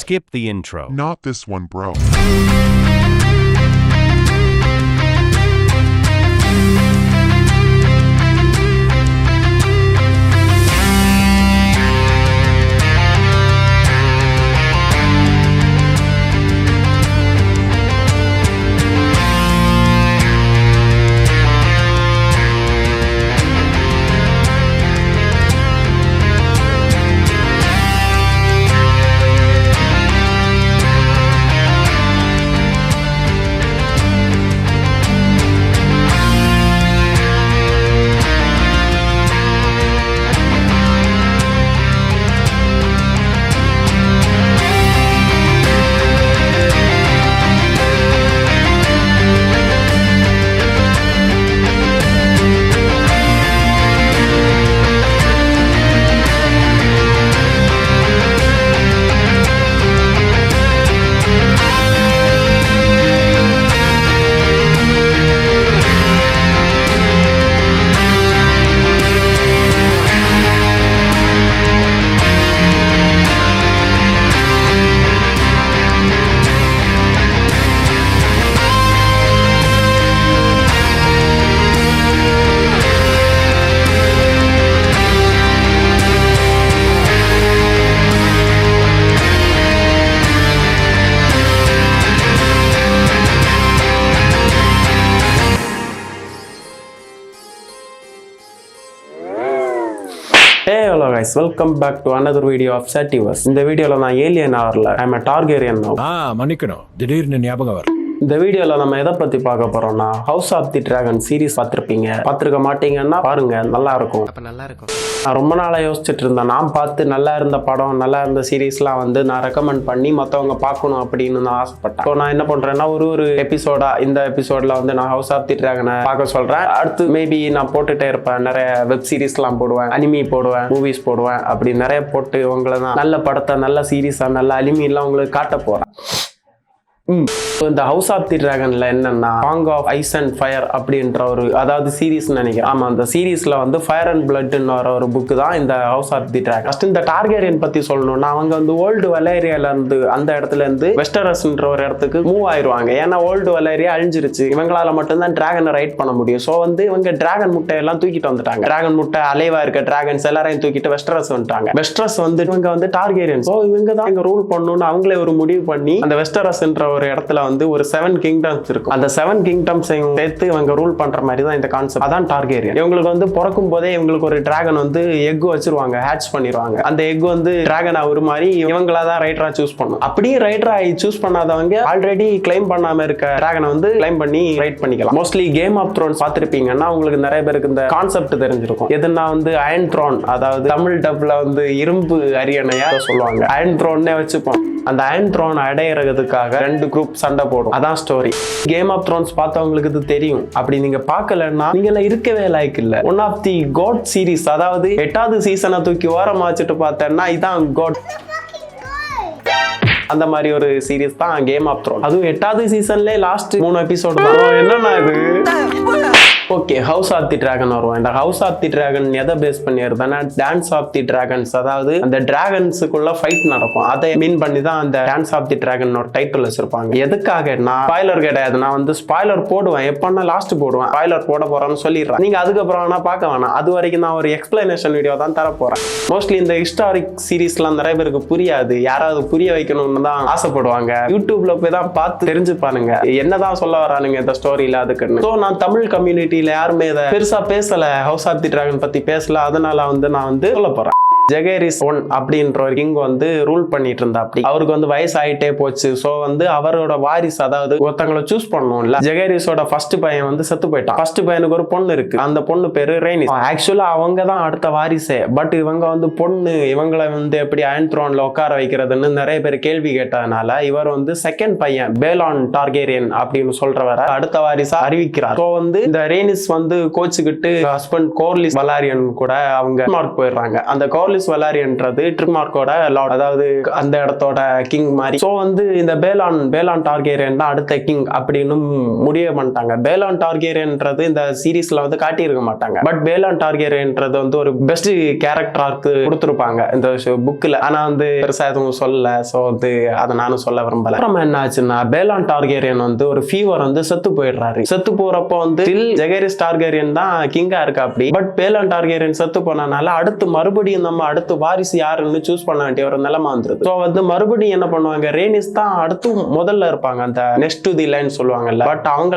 Skip the intro. Not this one, bro. Hey hello guys, welcome back to another video of Sativerse. இந்த வீடியோல நான் alien ஆர்ல I'm a Targaryen now. மன்னிக்கணும், திடீர்னு ஞாபகம் வரும். இந்த வீடியோல நம்ம எதை பத்தி பார்க்க போறோம்னா house of the dragon series பார்த்திருக்க மாட்டீங்கன்னா பாருங்க, நல்லா இருக்கும். நான் ரொம்ப நாளா யோசிச்சுட்டு இருந்தேன், நான் பார்த்து நல்லா இருந்த படம் நல்லா இருந்த சீரீஸ்லாம் வந்து நான் ரெக்கமெண்ட் பண்ணி மற்றவங்க பார்க்கணும் அப்படின்னு நான் ஆசைப்பட்டேன். ஸோ நான் என்ன பண்றேன்னா ஒரு எபிசோடா இந்த எபிசோட்ல வந்து நான் ஹவுஸ் ஆஃப் தி டிராகனை பார்க்க சொல்றேன். அடுத்து மேபி நான் போட்டுட்டே இருப்பேன், நிறைய வெப் சீரிஸ்லாம் போடுவேன், அனிமி போடுவேன், மூவிஸ் போடுவேன், அப்படி நிறைய போட்டு உங்களை தான் நல்ல படத்தை நல்ல சீரீஸா நல்ல அனிமி எல்லாம் உங்களுக்கு காட்ட போறேன். இந்த ஹவுஸ் ஆஃப் தி டிராகன்ல என்னன்னா song of ice and fire அப்படின்ற அதாவது சீரீஸ் நினைக்கிறேன். ஆமா, அந்த சீரீஸ்ல வந்து ஃபயர் அண்ட் பிளட்னு ஒரு புக் தான் இந்த house of the dragon. First இந்த டார்கேரியன் பத்தி சொல்லணும்னா அவங்க வந்து ஓல்டு வலேரியால இருந்து அந்த இடத்துல இருந்து வெஸ்டரஸ்ன்ற ஒரு இடத்துக்கு மூவ் ஆயிருவாங்க. ஏன்னா ஓல்டு வலேரியா அழிஞ்சிருச்சு, இவங்களால மட்டும்தான் டிராகனை ரைட் பண்ண முடியும். ஸோ வந்து இவங்க டிராகன் முட்டையெல்லாம் தூக்கிட்டு வந்துட்டாங்க. டிராகன் முட்டை அலைவா இருக்க டிராகன்ஸ் எல்லாரையும் தூக்கிட்டு வெஸ்டரஸ் வந்துட்டாங்க. வெஸ்டரஸ் வந்து இவங்க வந்து டார்கேரியன். ஸோ இவங்க தான் இங்க ரூல் பண்ணணும்னு அவங்களே ஒரு முடிவு பண்ணி அந்த வெஸ்டரஸ்ன்ற ஒரு இடத்துல வந்து ஒரு 7 கிங்டம்ஸ் இருக்கும். அந்த 7 கிங்டம்ஸ் சேர்த்து இவங்க ரூல் பண்ற மாதிரி தான் இந்த கான்செப்ட். அதான் டார்கேரியன். இவங்களுக்கு வந்து பிறக்கும் போதே இவங்களுக்கு ஒரு டிராகன் வந்து எக் வச்சிருவாங்க, ஹேட்ச் பண்ணிடுவாங்க. அந்த எக் வந்து டிராகனா ஒரு மாதிரி இவங்களா தான் ரைட்டரா சூஸ் பண்ணும். அப்படியே ரைட்டரா சூஸ் பண்ணாதவங்க ஆல்ரெடி கிளைம் பண்ணாம இருக்க டிராகனை வந்து கிளைம் பண்ணி ரைட் பண்ணிக்கலாம். மோஸ்ட்லி கேம் ஆஃப் த்ரோன்ஸ் பார்த்திருப்பீங்கன்னா உங்களுக்கு நிறைய பேருக்கு இந்த கான்செப்ட் தெரிஞ்சிருக்கும். எதுனா வந்து அயன் த்ரோன், அதாவது தமிழ் டப்ல வந்து இரும்பு அரியணையா சொல்லுவாங்க, அயன் த்ரோன்னே வச்சுப்போம். அந்த அயன் த்ரோன் அடையிறதுக்காக 2 குரூப் சண்டை போடும். அதான் ஸ்டோரி. கேம் ஆஃப் த்ரோன்ஸ் பார்த்தவங்களுக்கு இது தெரியும். அப்படி நீங்க பார்க்கலன்னா நீங்க இருக்கவே லைக் இல்ல. One of the god series, அதாவது 8வது சீசனை தூக்கி ஓரமா வச்சுட்டு பார்த்தேன்னா இதான் காட். அந்த மாதிரி ஒரு சீரிஸ் தான் கேம் ஆஃப் த்ரோன். அதுவும் 8வது சீசன்ல லாஸ்ட் 3 எபிசோட் தான். என்னன்னா இது okay, house of the dragon வருவோம். இந்த ஹவுஸ் ஆஃப் தி டிராகன் எதை பேஸ் பண்ணி வருதுன்னா டான்ஸ் ஆஃப் தி டிராகன்ஸ், அதாவது அந்த டிராகன்ஸுக்குள்ள ஃபைட் நடக்கும். அதை மீன் பண்ணி தான் அந்த டான்ஸ் ஆஃப் தி டிராகன் ஒரு டைட்டில் வச்சிருப்பாங்க. எதுக்காகனா ஸ்பாய்லர் கிடையாது, நான் வந்து ஸ்பாய்லர் போடுவேன், எப்பன்னா லாஸ்ட் போடுவேன். ஸ்பாய்லர் போட போறேன்னு சொல்லிடுறேன். நீங்க அதுக்கப்புறம் வேணா பார்க்க வேணாம். அது வரைக்கும் நான் ஒரு எக்ஸ்பிளனேஷன் வீடியோ தான் தர போறேன். மோஸ்ட்லி இந்த ஹிஸ்டாரிக் சீரீஸ்லாம் நிறைய பேருக்கு புரியாது, யாராவது புரிய வைக்கணும்னு தான் ஆசைப்படுவாங்க. யூடியூப்ல போய் தான் பார்த்து தெரிஞ்சுப்பானுங்க என்னதான் சொல்ல வரானுங்க இந்த ஸ்டோரியில. அதுக்குன்னு ஸோ நான் தமிழ் கம்யூனிட்டி யாருமே இதை பெருசா பேசல, ஹவுஸ் ஆஃப் தி டிராகன் பத்தி பேசல. அதனால வந்து நான் வந்து சொல்ல போறேன். ஜெகேரிஸ் 1 அப்படின்ற ஒரு கிங் வந்து ரூல் பண்ணிட்டு இருந்தா. அப்படி அவருக்கு வந்து வயசு ஆயிட்டே போச்சு. சோ வந்து அவரோட வாரிசு, அதாவது ஒருத்தங்களை சூஸ் பண்ணணும்ல. ஜெகேரிஸோட ஃபர்ஸ்ட் பையன் வந்து செத்து போயிட்டான். ஃபர்ஸ்ட் பையனுக்கு ஒரு பொண்ணு இருக்கு, அந்த பொண்ணு பேரு ரெய்னிஸ். ஆக்சுவலா அவங்க தான் அடுத்த வாரிசே. பட் இவங்க வந்து பொண்ணு, இவங்களை வந்து எப்படி அயன் த்ரோன்ல உட்கார வைக்கிறதுன்னு நிறைய பேர் கேள்வி கேட்டதுனால இவர் வந்து செகண்ட் பையன் பேலான் டார்கேரியன் அப்படின்னு சொல்றவரை அடுத்த வாரிசா அறிவிக்கிறார். ஸோ வந்து இந்த ரெய்னிஸ் வந்து கோச்சுக்கிட்டு ஹஸ்பண்ட் கோர்லிஸ் வலாரியன் கூட அவங்க போயிடுறாங்க. அந்த கோர்லிஸ் லோரிஸ் வெலாரியன்றது ட்ரிமார்க்கோட லார்ட், அதாவது அந்த இடத்தோட கிங் மாதிரி. ஸோ வந்து இந்த பேலான் டார்கேரியன் தான் அடுத்த கிங் அப்படின்னு முடிவு பண்ணிட்டாங்க. பேலான் டார்கேரியன்றது இந்த சீரீஸ்ல வந்து காட்டியிருக்க மாட்டாங்க. பட் பேலான் டார்கேரியன்றது வந்து ஒரு பெஸ்ட் கேரக்டராக்கு கொடுத்துருப்பாங்க இந்த புக்ல. ஆனா வந்து பெருசா எதுவும் சொல்லல. ஸோ வந்து அதை நானும் சொல்ல விரும்பல. அப்புறமா என்ன ஆச்சுன்னா பேலான் டார்கேரியன் வந்து ஒரு ஃபீவர் வந்து செத்து போயிடுறாரு. செத்து போறப்போ வந்து ஜெகரிஸ் டார்கேரியன் தான் கிங்கா இருக்கா அப்படி. பட் பேலான் டார்கேரியன் செத்து போனனால அடுத்து மறுபடியும் நம்ம அடுத்து வாரிசு யாருன்னு சூஸ் பண்ண வேண்டிய ஒரு நிலைமை வந்துருது. ஸோ வந்து மறுபடியும் என்ன பண்ணுவாங்க, ரேனிஸ் தான் அடுத்து முதல்ல இருப்பாங்க, அந்த நெக்ஸ்ட் டு தி லைன் சொல்லுவாங்கல்ல. பட் அவங்க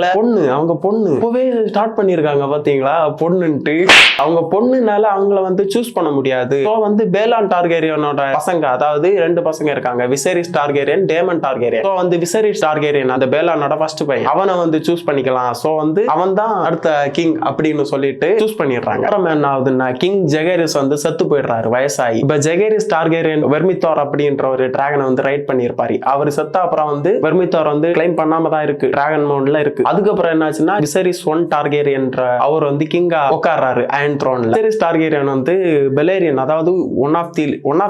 பொண்ணு இப்பவே ஸ்டார்ட் பண்ணிருக்காங்க பாத்தீங்களா, பொண்ணுன்ட்டு. அவங்க பொண்ணுனால அவங்கள வந்து சூஸ் பண்ண முடியாது. ஸோ வந்து பேலான் டார்கேரியனோட பசங்க, அதாவது 2 பசங்க இருக்காங்க, விசேரிஸ் டார்கேரியன், டேமன் டார்கேரியன். ஸோ வந்து விசேரிஸ் டார்கேரியன் அந்த பேலானோட ஃபர்ஸ்ட் பையன், அவனை வந்து சூஸ் பண்ணிக்கலாம். ஸோ வந்து அவன் தான் அடுத்த கிங் அப்படின்னு சொல்லிட்டு சூஸ் பண்ணிடுறாங்க. அப்புறம் என்ன ஆகுதுன்னா கிங் ஜெகரிஸ் வந்து செத்து போயிடுறாரு வயசாகி. இப்ப ஜெகரிஸ் டார்கேரியன் வெர்மித்தோர் அப்படின்ற ஒரு டிராகனை வந்து ரைட் பண்ணியிருப்பாரு. அவர் செத்த அப்புறம் வந்து வெர்மித்தோர் வந்து கிளைம் பண்ணாம தான் இருக்கு, டிராகன் மவுண்ட்ல இருக்கு. அதுக்கப்புறம் என்னாச்சுன்னா விசரிஸ் 1 டார்கேரியன் அவர் வந்து கிங்கா உட்கார்றாரு அயன் த்ரோன்ல. விசரிஸ் டார்கேரியன் வந்து பெலேரியன், அதாவது one of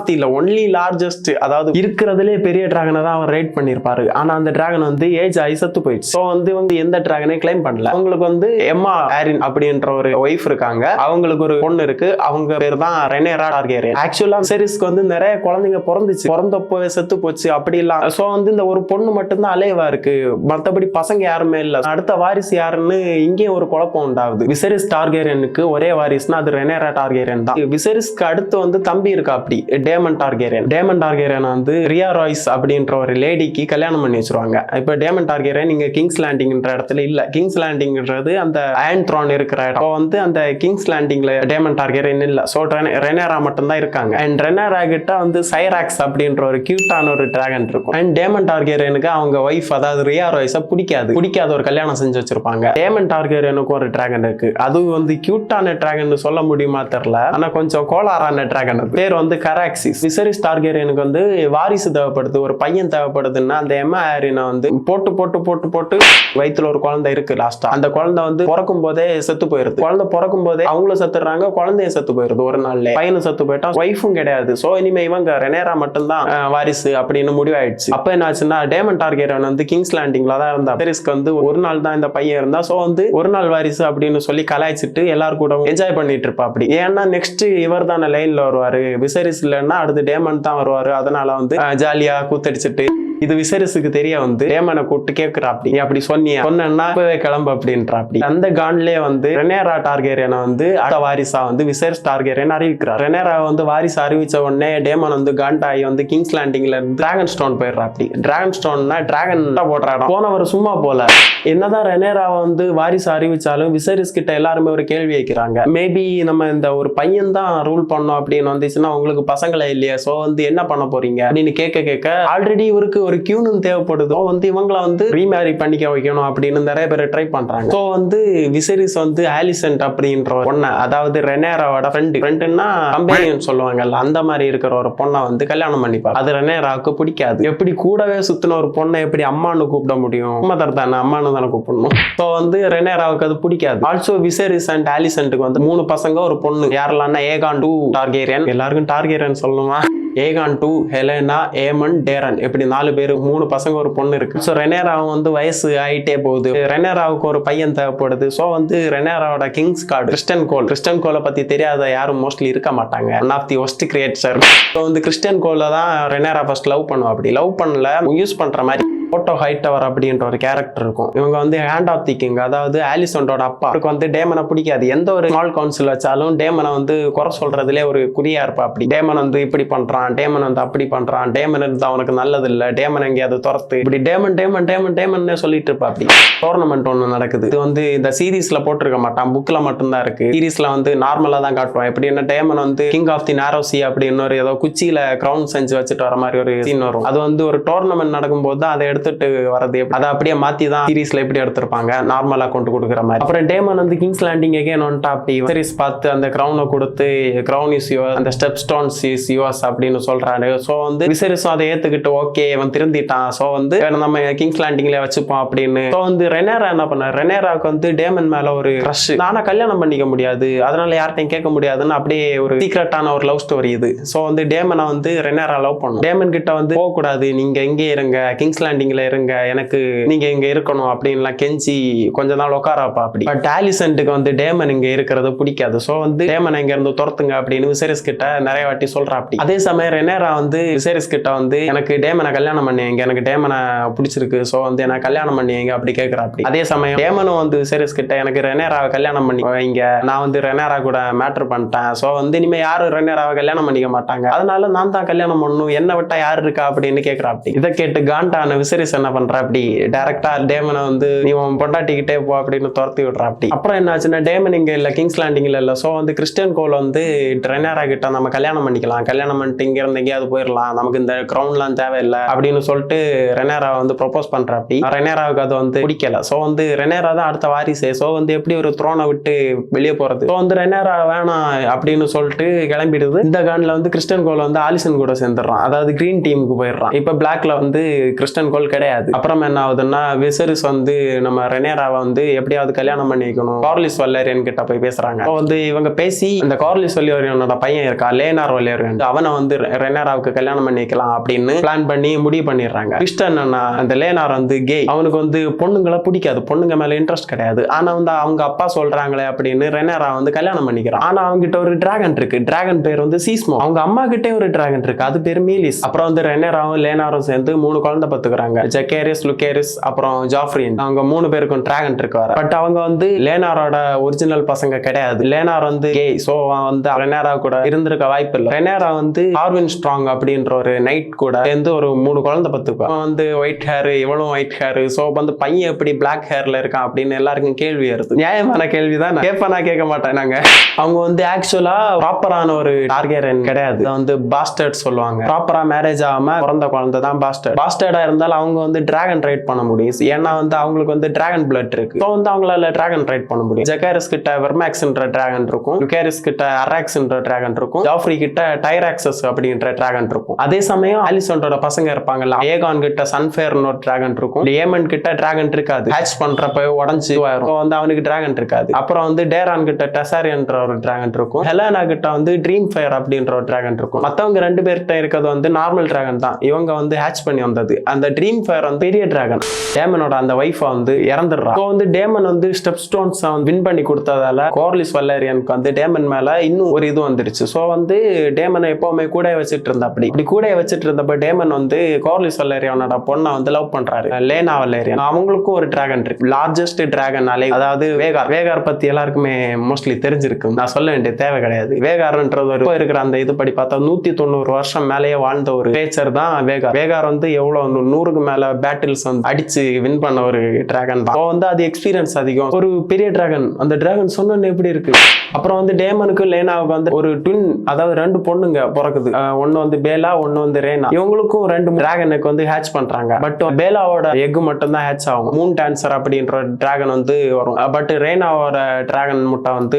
the only largest, அதாவது இருக்கிறதுலே பெரிய டிராகனை தான் அவர் ரைட் பண்ணிருப்பாரு. ஆனா அந்த டிராகன் வந்து ஏஜ் ஆகி செத்து போயிடுச்சு. ஸோ வந்து எந்த டிராகனை கிளைம் பண்ணல. அவங்களுக்கு வந்து எம்மா ஆரின் அப்படின்ற ஒரு ஒய்ஃப் இருக்காங்க, அவங்களுக்கு ஒரு பொண்ணு இருக்கு, அவங்க பேர் தான் ரெனேரா டார்கேரியன். ஆக்சுவலா விசரிஸ்க்கு வந்து நிறைய குழந்தைங்க பிறந்துச்சு, பிறந்தப்போவே செத்து போச்சு அப்படி இல்ல. ஸோ வந்து இந்த ஒரு பொண்ணு மட்டும்தான் அலைவா இருக்கு, மற்றபடி பசங்க யாருமே இல்ல. அடுத்த வாரிசு யாருன்னு இங்கேயும் ஒரு குழப்பம் உண்டாகுது. விசரிஸ் டார்கேரியனுக்கு ஒரே வாரிசுனா அது ரெனேரா டார்கேரியன் தான். விசரிஸ்க்கு அடுத்து வந்து தம்பி இருக்கா அப்படி, டேமன் டார்கேரியன். டேமன் டார்கேரியன் வந்து ரியா ராய்ஸ் அப்படின்ற ஒரு லேடிக்கு கல்யாணம் பண்ணி வச்சிருவாங்க. இப்ப டேமன் டார்கேரியன் இங்க கிங்ஸ் லேண்டிங்ன்ற இடத்துல இல்ல. கிங்ஸ் லேண்டிங்ன்றது அந்த அயன் த்ரோன் இருக்கிற இடம். வந்து அந்த கிங்ஸ் லேண்டிங்ல டேமன் டார்கேரியன் இல்ல. ஸோ ரெனேரா மட்டும் தான் இருக்காங்க. அண்ட் ரெனேரா கிட்ட வந்து சைராக்ஸ் அப்படின்ற ஒரு கியூட்டான ஒரு டிராகன் இருக்கும். அண்ட் டேமன் டார்கேரியனுக்கு அவங்க ஒய்ஃப், அதாவது ரியா ராய்ஸ பிடிக்காத ஒரு கல்யாணம் செஞ்சு வச்சிருப்பாங்க. டேமன் டார்கேரியனுக்கு ஒரு டிராகன் இருக்கு, அது வந்து கியூட்டான டிராகன் சொல்ல முடியுமா தெரியல, ஆனா கொஞ்சம் கோளாறான டிராகன். பேர் வந்து கராக்சிஸ். விசரிஸ் டார்கேரியனுக்கு வந்து வாரிசு தேவைப்படுது, ஒரு பையன் தேவைப்படுதுன்னா அந்த எம்மா ஆரினை வந்து போட்டு வயிற்றுல ஒரு குழந்தை இருக்கு. லாஸ்டா அந்த குழந்தை வந்து பிறக்கும் போதே செத்து போயிருது. குழந்தை பிறக்கும் போதே அவங்களும் செத்துறாங்க, குழந்தைய செத்து போயிருது. ஒரு நாள்ல பையனும் செத்து போயிட்டா, ஒய்ஃபும் கிடையாது. சோ இனிமே இவங்க ரெனேரா மட்டும் தான் வாரிசு அப்படின்னு முடிவாயிடுச்சு. அப்ப என்ன ஆச்சுன்னா டேமன் டார்கேரியன் வந்து கிங்ஸ் லேண்டிங்ல தான் இருந்தா. விசரிஸ்க்கு வந்து ஒரு நாள் தான் இந்த பையன் இருந்தா. சோ வந்து ஒரு நாள் வாரிசு அப்படின்னு சொல்லி கலாய்ச்சிட்டு எல்லாரும் கூட என்ஜாய் பண்ணிட்டு இருப்பா அப்படி. ஏன்னா நெக்ஸ்ட் இவர் தானே லைன்ல வருவாரு, விசரிஸ் இல்லைன்னா அடுத்து டேமன் தான் வருவாரு. அதனால வந்து ஜாலியா கூத்தடிச்சிட்டு இது விசரிஸுக்கு தெரிய வந்து டேமனை கூப்பிட்டு கேட்கிறா, அப்படி சொன்னா இப்பவே கிளம்பு அப்படின்றா. அந்த கான்லயே வந்து ரெனேரா டார்கேரியனை வந்து அடுத்த வாரிசா வந்து விசரிஸ் டார்கேரியன் அறிவிக்கிறார். ரெனேரா வந்து வாரிசு அறிவிச்ச உடனே டேமன் வந்து காண்டாயி வந்து கிங்ஸ் லேண்டிங்ல இருந்து டிராகன் ஸ்டோன் போயிடுறா. டிராகன் ஸ்டோன்னா டிராகன் போடுற இடம். போனவர் சும்மா போல. என்னதான் ரெனேரா வந்து வாரிசு அறிவிச்சாலும் விசரிஸ் கிட்ட எல்லாருமே ஒரு கேள்வி வைக்கிறாங்க. மேபி நம்ம இந்த ஒரு பையன் தான் ரூல் பண்ணோம் அப்படின்னு வந்துச்சுன்னா உங்களுக்கு பசங்களே இல்லையா, சோ வந்து என்ன பண்ண போறீங்க அப்படின்னு கேட்க ஆல்ரெடி இவருக்கு ஒரு கியூனு தேவைப்படுதோ வந்து இவங்களை வந்து ரீமேரி பண்ணிக்க வைக்கணும் அப்படின்னு நிறைய பேர் ட்ரை பண்றாங்க. சோ வந்து விசரிஸ் வந்து ஆலிசன்ட் அப்படின்ற பொண்ணை, அதாவது ரெனேராவோட ஃப்ரெண்டுன்னா கம்பெனியன் சொல்லுவாங்கல்ல, அந்த மாதிரி இருக்கிற ஒரு பொண்ணை வந்து கல்யாணம் பண்ணிப்பாரு. அது ரெனேராவுக்கு பிடிக்காது. எப்படி கூடவே சுத்தின ஒரு பொண்ணை எப்படி அம்மானு கூப்பிட முடியும், மதர் தானே, அம்மானு தானே கூப்பிடணும். சோ வந்து ரெனேராவுக்கு அது பிடிக்காது. ஆல்சோ விசரிஸ் அண்ட் ஆலிசன்ட்டுக்கு வந்து 3 பசங்க ஒரு பொண்ணு. யாரெல்லாம் ஏகான் 2 டார்கேரியன், எல்லாருக்கும் டார்கேரியன் சொல்லணுமா, ஏகான் 2, ஹெலேனா, ஏமன், டேரன், இப்படி 4 பேர், 3 பசங்க ஒரு பொண்ணு இருக்கு. ஸோ ரெனேராவும் வந்து வயசு ஆயிட்டே போகுது. ரெனேராவுக்கு ஒரு பையன் தேவைப்படுது. ஸோ வந்து ரெனேராவோட கிங்ஸ் கார்டு கிறிஸ்டன் கோலை பத்தி தெரியாத யாரும் மோஸ்ட்லி இருக்க மாட்டாங்க. One of the worst creator. So வந்து கிறிஸ்டன் கோலை தான் ரெனேரா ஃபர்ஸ்ட் லவ் பண்ணுவா. அப்படி லவ் பண்ணல, யூஸ் பண்ற மாதிரி போட்டோ ஹைட்டவர் அப்படின்ற ஒரு கேரக்டர் இருக்கும். இவங்க வந்து ஹேண்ட் ஆஃப் தி கிங், அதாவது ஆலிசன்டோட அப்பா. அவருக்கு வந்து டேமனை பிடிக்காது. எந்த ஒரு ஸ்மால் கவுன்சில் வச்சாலும் டேமனை வந்து குறை சொல்றதுலேயே ஒரு குறியா இருப்பா. அப்படி டேமன் வந்து இப்படி பண்றான், டேமன் வந்து அப்படி பண்றான், டேமன் இருந்தா அவனுக்கு நல்லது இல்ல, டேமன் எங்கேயாவது துரத்து, இப்படி டேமன் சொல்லிட்டு இருப்பா. அப்படி டோர்னமெண்ட் ஒன்று நடக்குது. இது வந்து இந்த சீரீஸ்ல போட்டிருக்க மாட்டான், புக்ல மட்டும்தான் இருக்கு. சீரீஸ்ல வந்து நார்மலா தான் காட்டுவான். எப்படின்னா டேமன் வந்து கிங் ஆஃப் தி நாரோசி அப்படின்னு ஒரு ஏதோ குச்சியில கிரவுன் செஞ்சு வச்சுட்டு வர மாதிரி ஒரு சீன் வரும். அது வந்து ஒரு டோர்னமெண்ட் நடக்கும்போது தான் அதை எடுத்து எடுத்துட்டு வரது அதை அப்படியே மாத்தி தான் சீரிஸ்ல எப்படி எடுத்திருப்பாங்க நார்மலா கொண்டு கொடுக்குற மாதிரி. அப்புறம் டேமன் வந்து கிங்ஸ் லேண்டிங் எகைன் வந்துட்டா அப்படி சீரிஸ் பார்த்து அந்த கிரௌனை கொடுத்து கிரௌன் இஸ் யுவர், அந்த ஸ்டெப் ஸ்டோன்ஸ் இஸ் யுவர்ஸ் அப்படின்னு சொல்றாரு. ஸோ வந்து விசரிஸும் அதை ஏத்துக்கிட்டு ஓகே இவன் திருந்திட்டான், ஸோ வந்து நம்ம கிங்ஸ் லேண்டிங்ல வச்சுப்போம் அப்படின்னு. ஸோ வந்து ரெனேரா என்ன பண்ணாரு, ரெனேராவுக்கு வந்து டேமன் மேல ஒரு க்ரஷ், நானா கல்யாணம் பண்ணிக்க முடியாது அதனால யார்ட்டையும் கேட்க முடியாதுன்னு அப்படியே ஒரு சீக்ரெட்டான ஒரு லவ் ஸ்டோரி இது. ஸோ வந்து டேமனை வந்து ரெனேரா லவ் பண்ணும். டேமன் கிட்ட வந்து போக கூடாது, நீங்க எங்கே இருங்க, கிங்ஸ் லேண்டிங்ல இருங்க, எனக்கு நீங்க இங்க இருக்கணும் அப்படின்லாம் கெஞ்சி கொஞ்ச நாள் உட்காரப்பா அப்படி. பட் ஆலிசன்ட்டுக்கு வந்து டேமன் இங்க இருக்கிறது பிடிக்காது. ஸோ வந்து டேமன் இங்க இருந்து துரத்துங்க அப்படின்னு விசரிஸ் கிட்ட நிறைய வாட்டி சொல்றா அப்படி. அதே சமயம் ரெனேரா வந்து விசரிஸ் கிட்ட வந்து எனக்கு டேமனை கல்யாணம் பண்ணிங்க, எனக்கு டேமனை பிடிச்சிருக்கு, ஸோ வந்து எனக்கு கல்யாணம் பண்ணிங்க அப்படி கேட்கிறா அப்படி. அதே சமயம் டேமனும் வந்து விசரிஸ் கிட்ட எனக்கு ரெனேராவை கல்யாணம் பண்ணி வைங்க, நான் வந்து ரெனேரா கூட மேட்ரு பண்ணிட்டேன், ஸோ வந்து இனிமே யாரும் ரெனேராவை கல்யாணம் பண்ணிக்க மாட்டாங்க, அதனால நான் தான் கல்யாணம் பண்ணணும், என்ன விட்டா யாரு இருக்கா அப்படின்னு கேட்கிறா அப்படி. இதை கேட்டு காண்டான விசரிஸ் என்ன பண்றா அப்படி, டைரக்டா டேமனை வந்து நீ உன் பொண்டாட்டிக்கிட்டே போ அப்படின்னு துரத்தி விடுறா அப்படி. அப்புறம் என்ன ஆச்சுன்னா டேமன் இங்க இல்ல, கிங்ஸ் லேண்டிங்ல இல்ல. ஸோ வந்து கிறிஸ்டியன் கோல் வந்து ரெனேரா கிட்ட நம்ம கல்யாணம் பண்ணிக்கலாம், கல்யாணம் பண்ணிட்டு இங்க இருந்து எங்கேயாவது போயிடலாம், நமக்கு இந்த கிரவுண்ட்லாம் தேவையில்லை அப்படின்னு சொல்லிட்டு ரெனேரா வந்து ப்ரொபோஸ் பண்ற அப்படி. ரெனேராவுக்கு அது வந்து பிடிக்கல. ஸோ வந்து ரெனேரா தான் அடுத்த வாரிசு, ஸோ வந்து எப்படி ஒரு த்ரோனை விட்டு வெளியே போறது. ஸோ வந்து ரெனேரா வேணாம் அப்படின்னு சொல்லிட்டு கிளம்பிடுது. இந்த கான்ல வந்து கிறிஸ்டியன் கோல் வந்து ஆலிசன் கூட சேர்ந்துடுறான், அதாவது கிரீன் டீமுக்கு போயிடுறான். இப்ப பிளாக்ல வந்து கிறிஸ்டியன் கோல் கிடையாது. அப்புறம் என்ன ஆகுதுன்னா விசரிஸ் வந்து நம்ம ரெனேராவை வந்து எப்படியாவது கல்யாணம் பண்ணி வைக்கணும் கார்லிஸ் வல்லேரியன் கிட்ட போய் பேசுறாங்க. வந்து இவங்க பேசி இந்த கார்லிஸ் வல்லேரியனோட பையன் இருக்கா லேனார் வல்லேரியன், அவனை வந்து ரெனேராவுக்கு கல்யாணம் பண்ணி வைக்கலாம் அப்படின்னு பிளான் பண்ணி முடிவு பண்ணிடுறாங்க. கிறிஸ்டன் அந்த லேனார் வந்து கே, அவனுக்கு வந்து பொண்ணுங்களை பிடிக்காது, பொண்ணுங்க மேல இன்ட்ரெஸ்ட் கிடையாது. ஆனா வந்து அவங்க அப்பா சொல்றாங்களே அப்படின்னு ரெனேரா வந்து கல்யாணம் பண்ணிக்கிறான். ஆனா அவங்க கிட்ட ஒரு டிராகன் இருக்கு, டிராகன் பேர் வந்து சீஸ்மோ. அவங்க அம்மா கிட்டே ஒரு டிராகன் இருக்கு, அது பேர் மீலிஸ். அப்புறம் வந்து ரெனேராவும் லேனாரும் சேர்ந்து 3 குழந்தை பத்துக்கிறாங்க, ஜக்கேரிஸ், லுக்கேரிஸ், அப்புறம் ஜாஃப்ரின். அவங்க 3 பேருக்கும் டிராகன் இருக்கு வர. பட் அவங்க வந்து லேனாரோட ஒரிஜினல் பசங்க கிடையாது. லேனார் வந்து கே, சோ வந்து ரெனேரா கூட இருந்திருக்க வாய்ப்பு இல்லை. ரெனேரா வந்து ஆர்வின் ஸ்ட்ராங் அப்படின்ற ஒரு நைட் கூட சேர்ந்து ஒரு 3 குழந்தை பத்துக்கும். வந்து ஒயிட் ஹேர், இவளும் ஒயிட் ஹேர், சோ வந்து பையன் எப்படி பிளாக் ஹேர்ல இருக்கான் அப்படின்னு எல்லாருக்கும் கேள்வி வருது. நியாயமான கேள்விதான், கேட்பேனா கேட்க மாட்டேன் நாங்க. அவங்க வந்து ஆக்சுவலா ப்ராப்பரான ஒரு டார்கெரன் கிடையாது, வந்து பாஸ்டர்ட் சொல்லுவாங்க. ப்ராப்பரா மேரேஜ் ஆகாம பிறந்த குழந்தை தான் பாஸ்டர்ட். பாஸ்டர்டா இருந்தாலும் அவங்க வந்து டிராகன் ரைட் பண்ண முடியும், ஏன்னா வந்து அவங்களுக்கு வந்து டிராகன் பிளட் இருக்கு. ஸோ வந்து அவங்களால டிராகன் ரைட் பண்ண முடியும். ஜக்காரிஸ் கிட்ட வெர்மேக்ஸ்ன்ற டிராகன் இருக்கும், லுகேரிஸ் கிட்ட அராக்ஸ்ன்ற டிராகன் இருக்கும், ஜாஃப்ரி கிட்ட டைராக்சஸ் அப்படின்ற டிராகன் இருக்கும். அதே சமயம் ஆலிசனோட பசங்க இருப்பாங்கல்ல, ஏகான் கிட்ட சன்ஃபேர்னு ஒரு டிராகன் இருக்கும், ஏமன் கிட்ட டிராகன் இருக்காது, ஹேட்ச் பண்றப்ப உடஞ்சு வரும், வந்து அவனுக்கு டிராகன் இருக்காது. அப்புறம் வந்து டேரான் கிட்ட டெசாரியன்ற ஒரு டிராகன் இருக்கும், ஹெலானா கிட்ட வந்து ட்ரீம் ஃபயர் அப்படின்ற ஒரு டிராகன் இருக்கும். மத்தவங்க 2 பேர்கிட்ட இருக்கிறது வந்து நார்மல் டிராகன் தான், இவங்க வந்து ஹேட்ச் பண்ணி வந்தது. அந்த ட்ரீம் ஃபயர் வந்து பெரிய டிராகன், டேமனோட அந்த வைஃபை வந்து இறந்துடுறான். ஸோ வந்து டேமன் வந்து ஸ்டெப் ஸ்டோன்ஸ் வின் பண்ணி கொடுத்ததால கார்லிஸ் வல்லேரியனுக்கு வந்து டேமன் மேல இன்னும் ஒரு இது வந்துருச்சு. ஸோ வந்து டேமனை எப்பவுமே கூட வச்சுட்டு இருந்தா அப்படி கூட வச்சுட்டு இருந்தப்ப டேமன் வந்து கார்லிஸ் வல்லேரியனோட பொண்ணை வந்து லவ் பண்றாரு, லேனா வல்லேரியன். அவங்களுக்கும் ஒரு டிராகன் இருக்கு, லார்ஜஸ்ட் டிராகன் அலை, அதாவது வேகார். வேகார் பத்தி எல்லாருக்குமே மோஸ்ட்லி தெரிஞ்சிருக்கு, நான் சொல்ல வேண்டிய தேவை கிடையாது. வேகார்ன்றது ஒரு இருக்கிற அந்த இது படி பார்த்தா 190 வருஷம் மேலேயே வாழ்ந்த ஒரு கிரேச்சர் தான் வேகார். வேகார் வந்து எவ்வளவு 100க்கு மேல பேட்டில்ஸ் வந்து அடிச்சு வின் பண்ண ஒரு டிராகன் தான். வந்து அது எக்ஸ்பீரியன்ஸ் அதிகம், ஒரு பெரிய டிராகன். அந்த டிராகன் சொன்ன எப்படி இருக்கு. அப்புறம் வந்து டேமனுக்கு லேனாவுக்கு வந்து ஒரு ட்வின், அதாவது 2 பொண்ணுங்க பிறக்குது, ஒன்னு வந்து பேலா, ஒன்னு வந்து ரேனா. இவங்களுக்கும் 2 டிராகனுக்கு வந்து ஹேட்ச் பண்றாங்க. பட் பேலாவோட எக் மட்டும் தான் ஹேட்ச் ஆகும், மூன் டான்சர் அப்படின்ற டிராகன் வந்து வரும். பட் ரேனாவோட டிராகன் முட்டை வந்து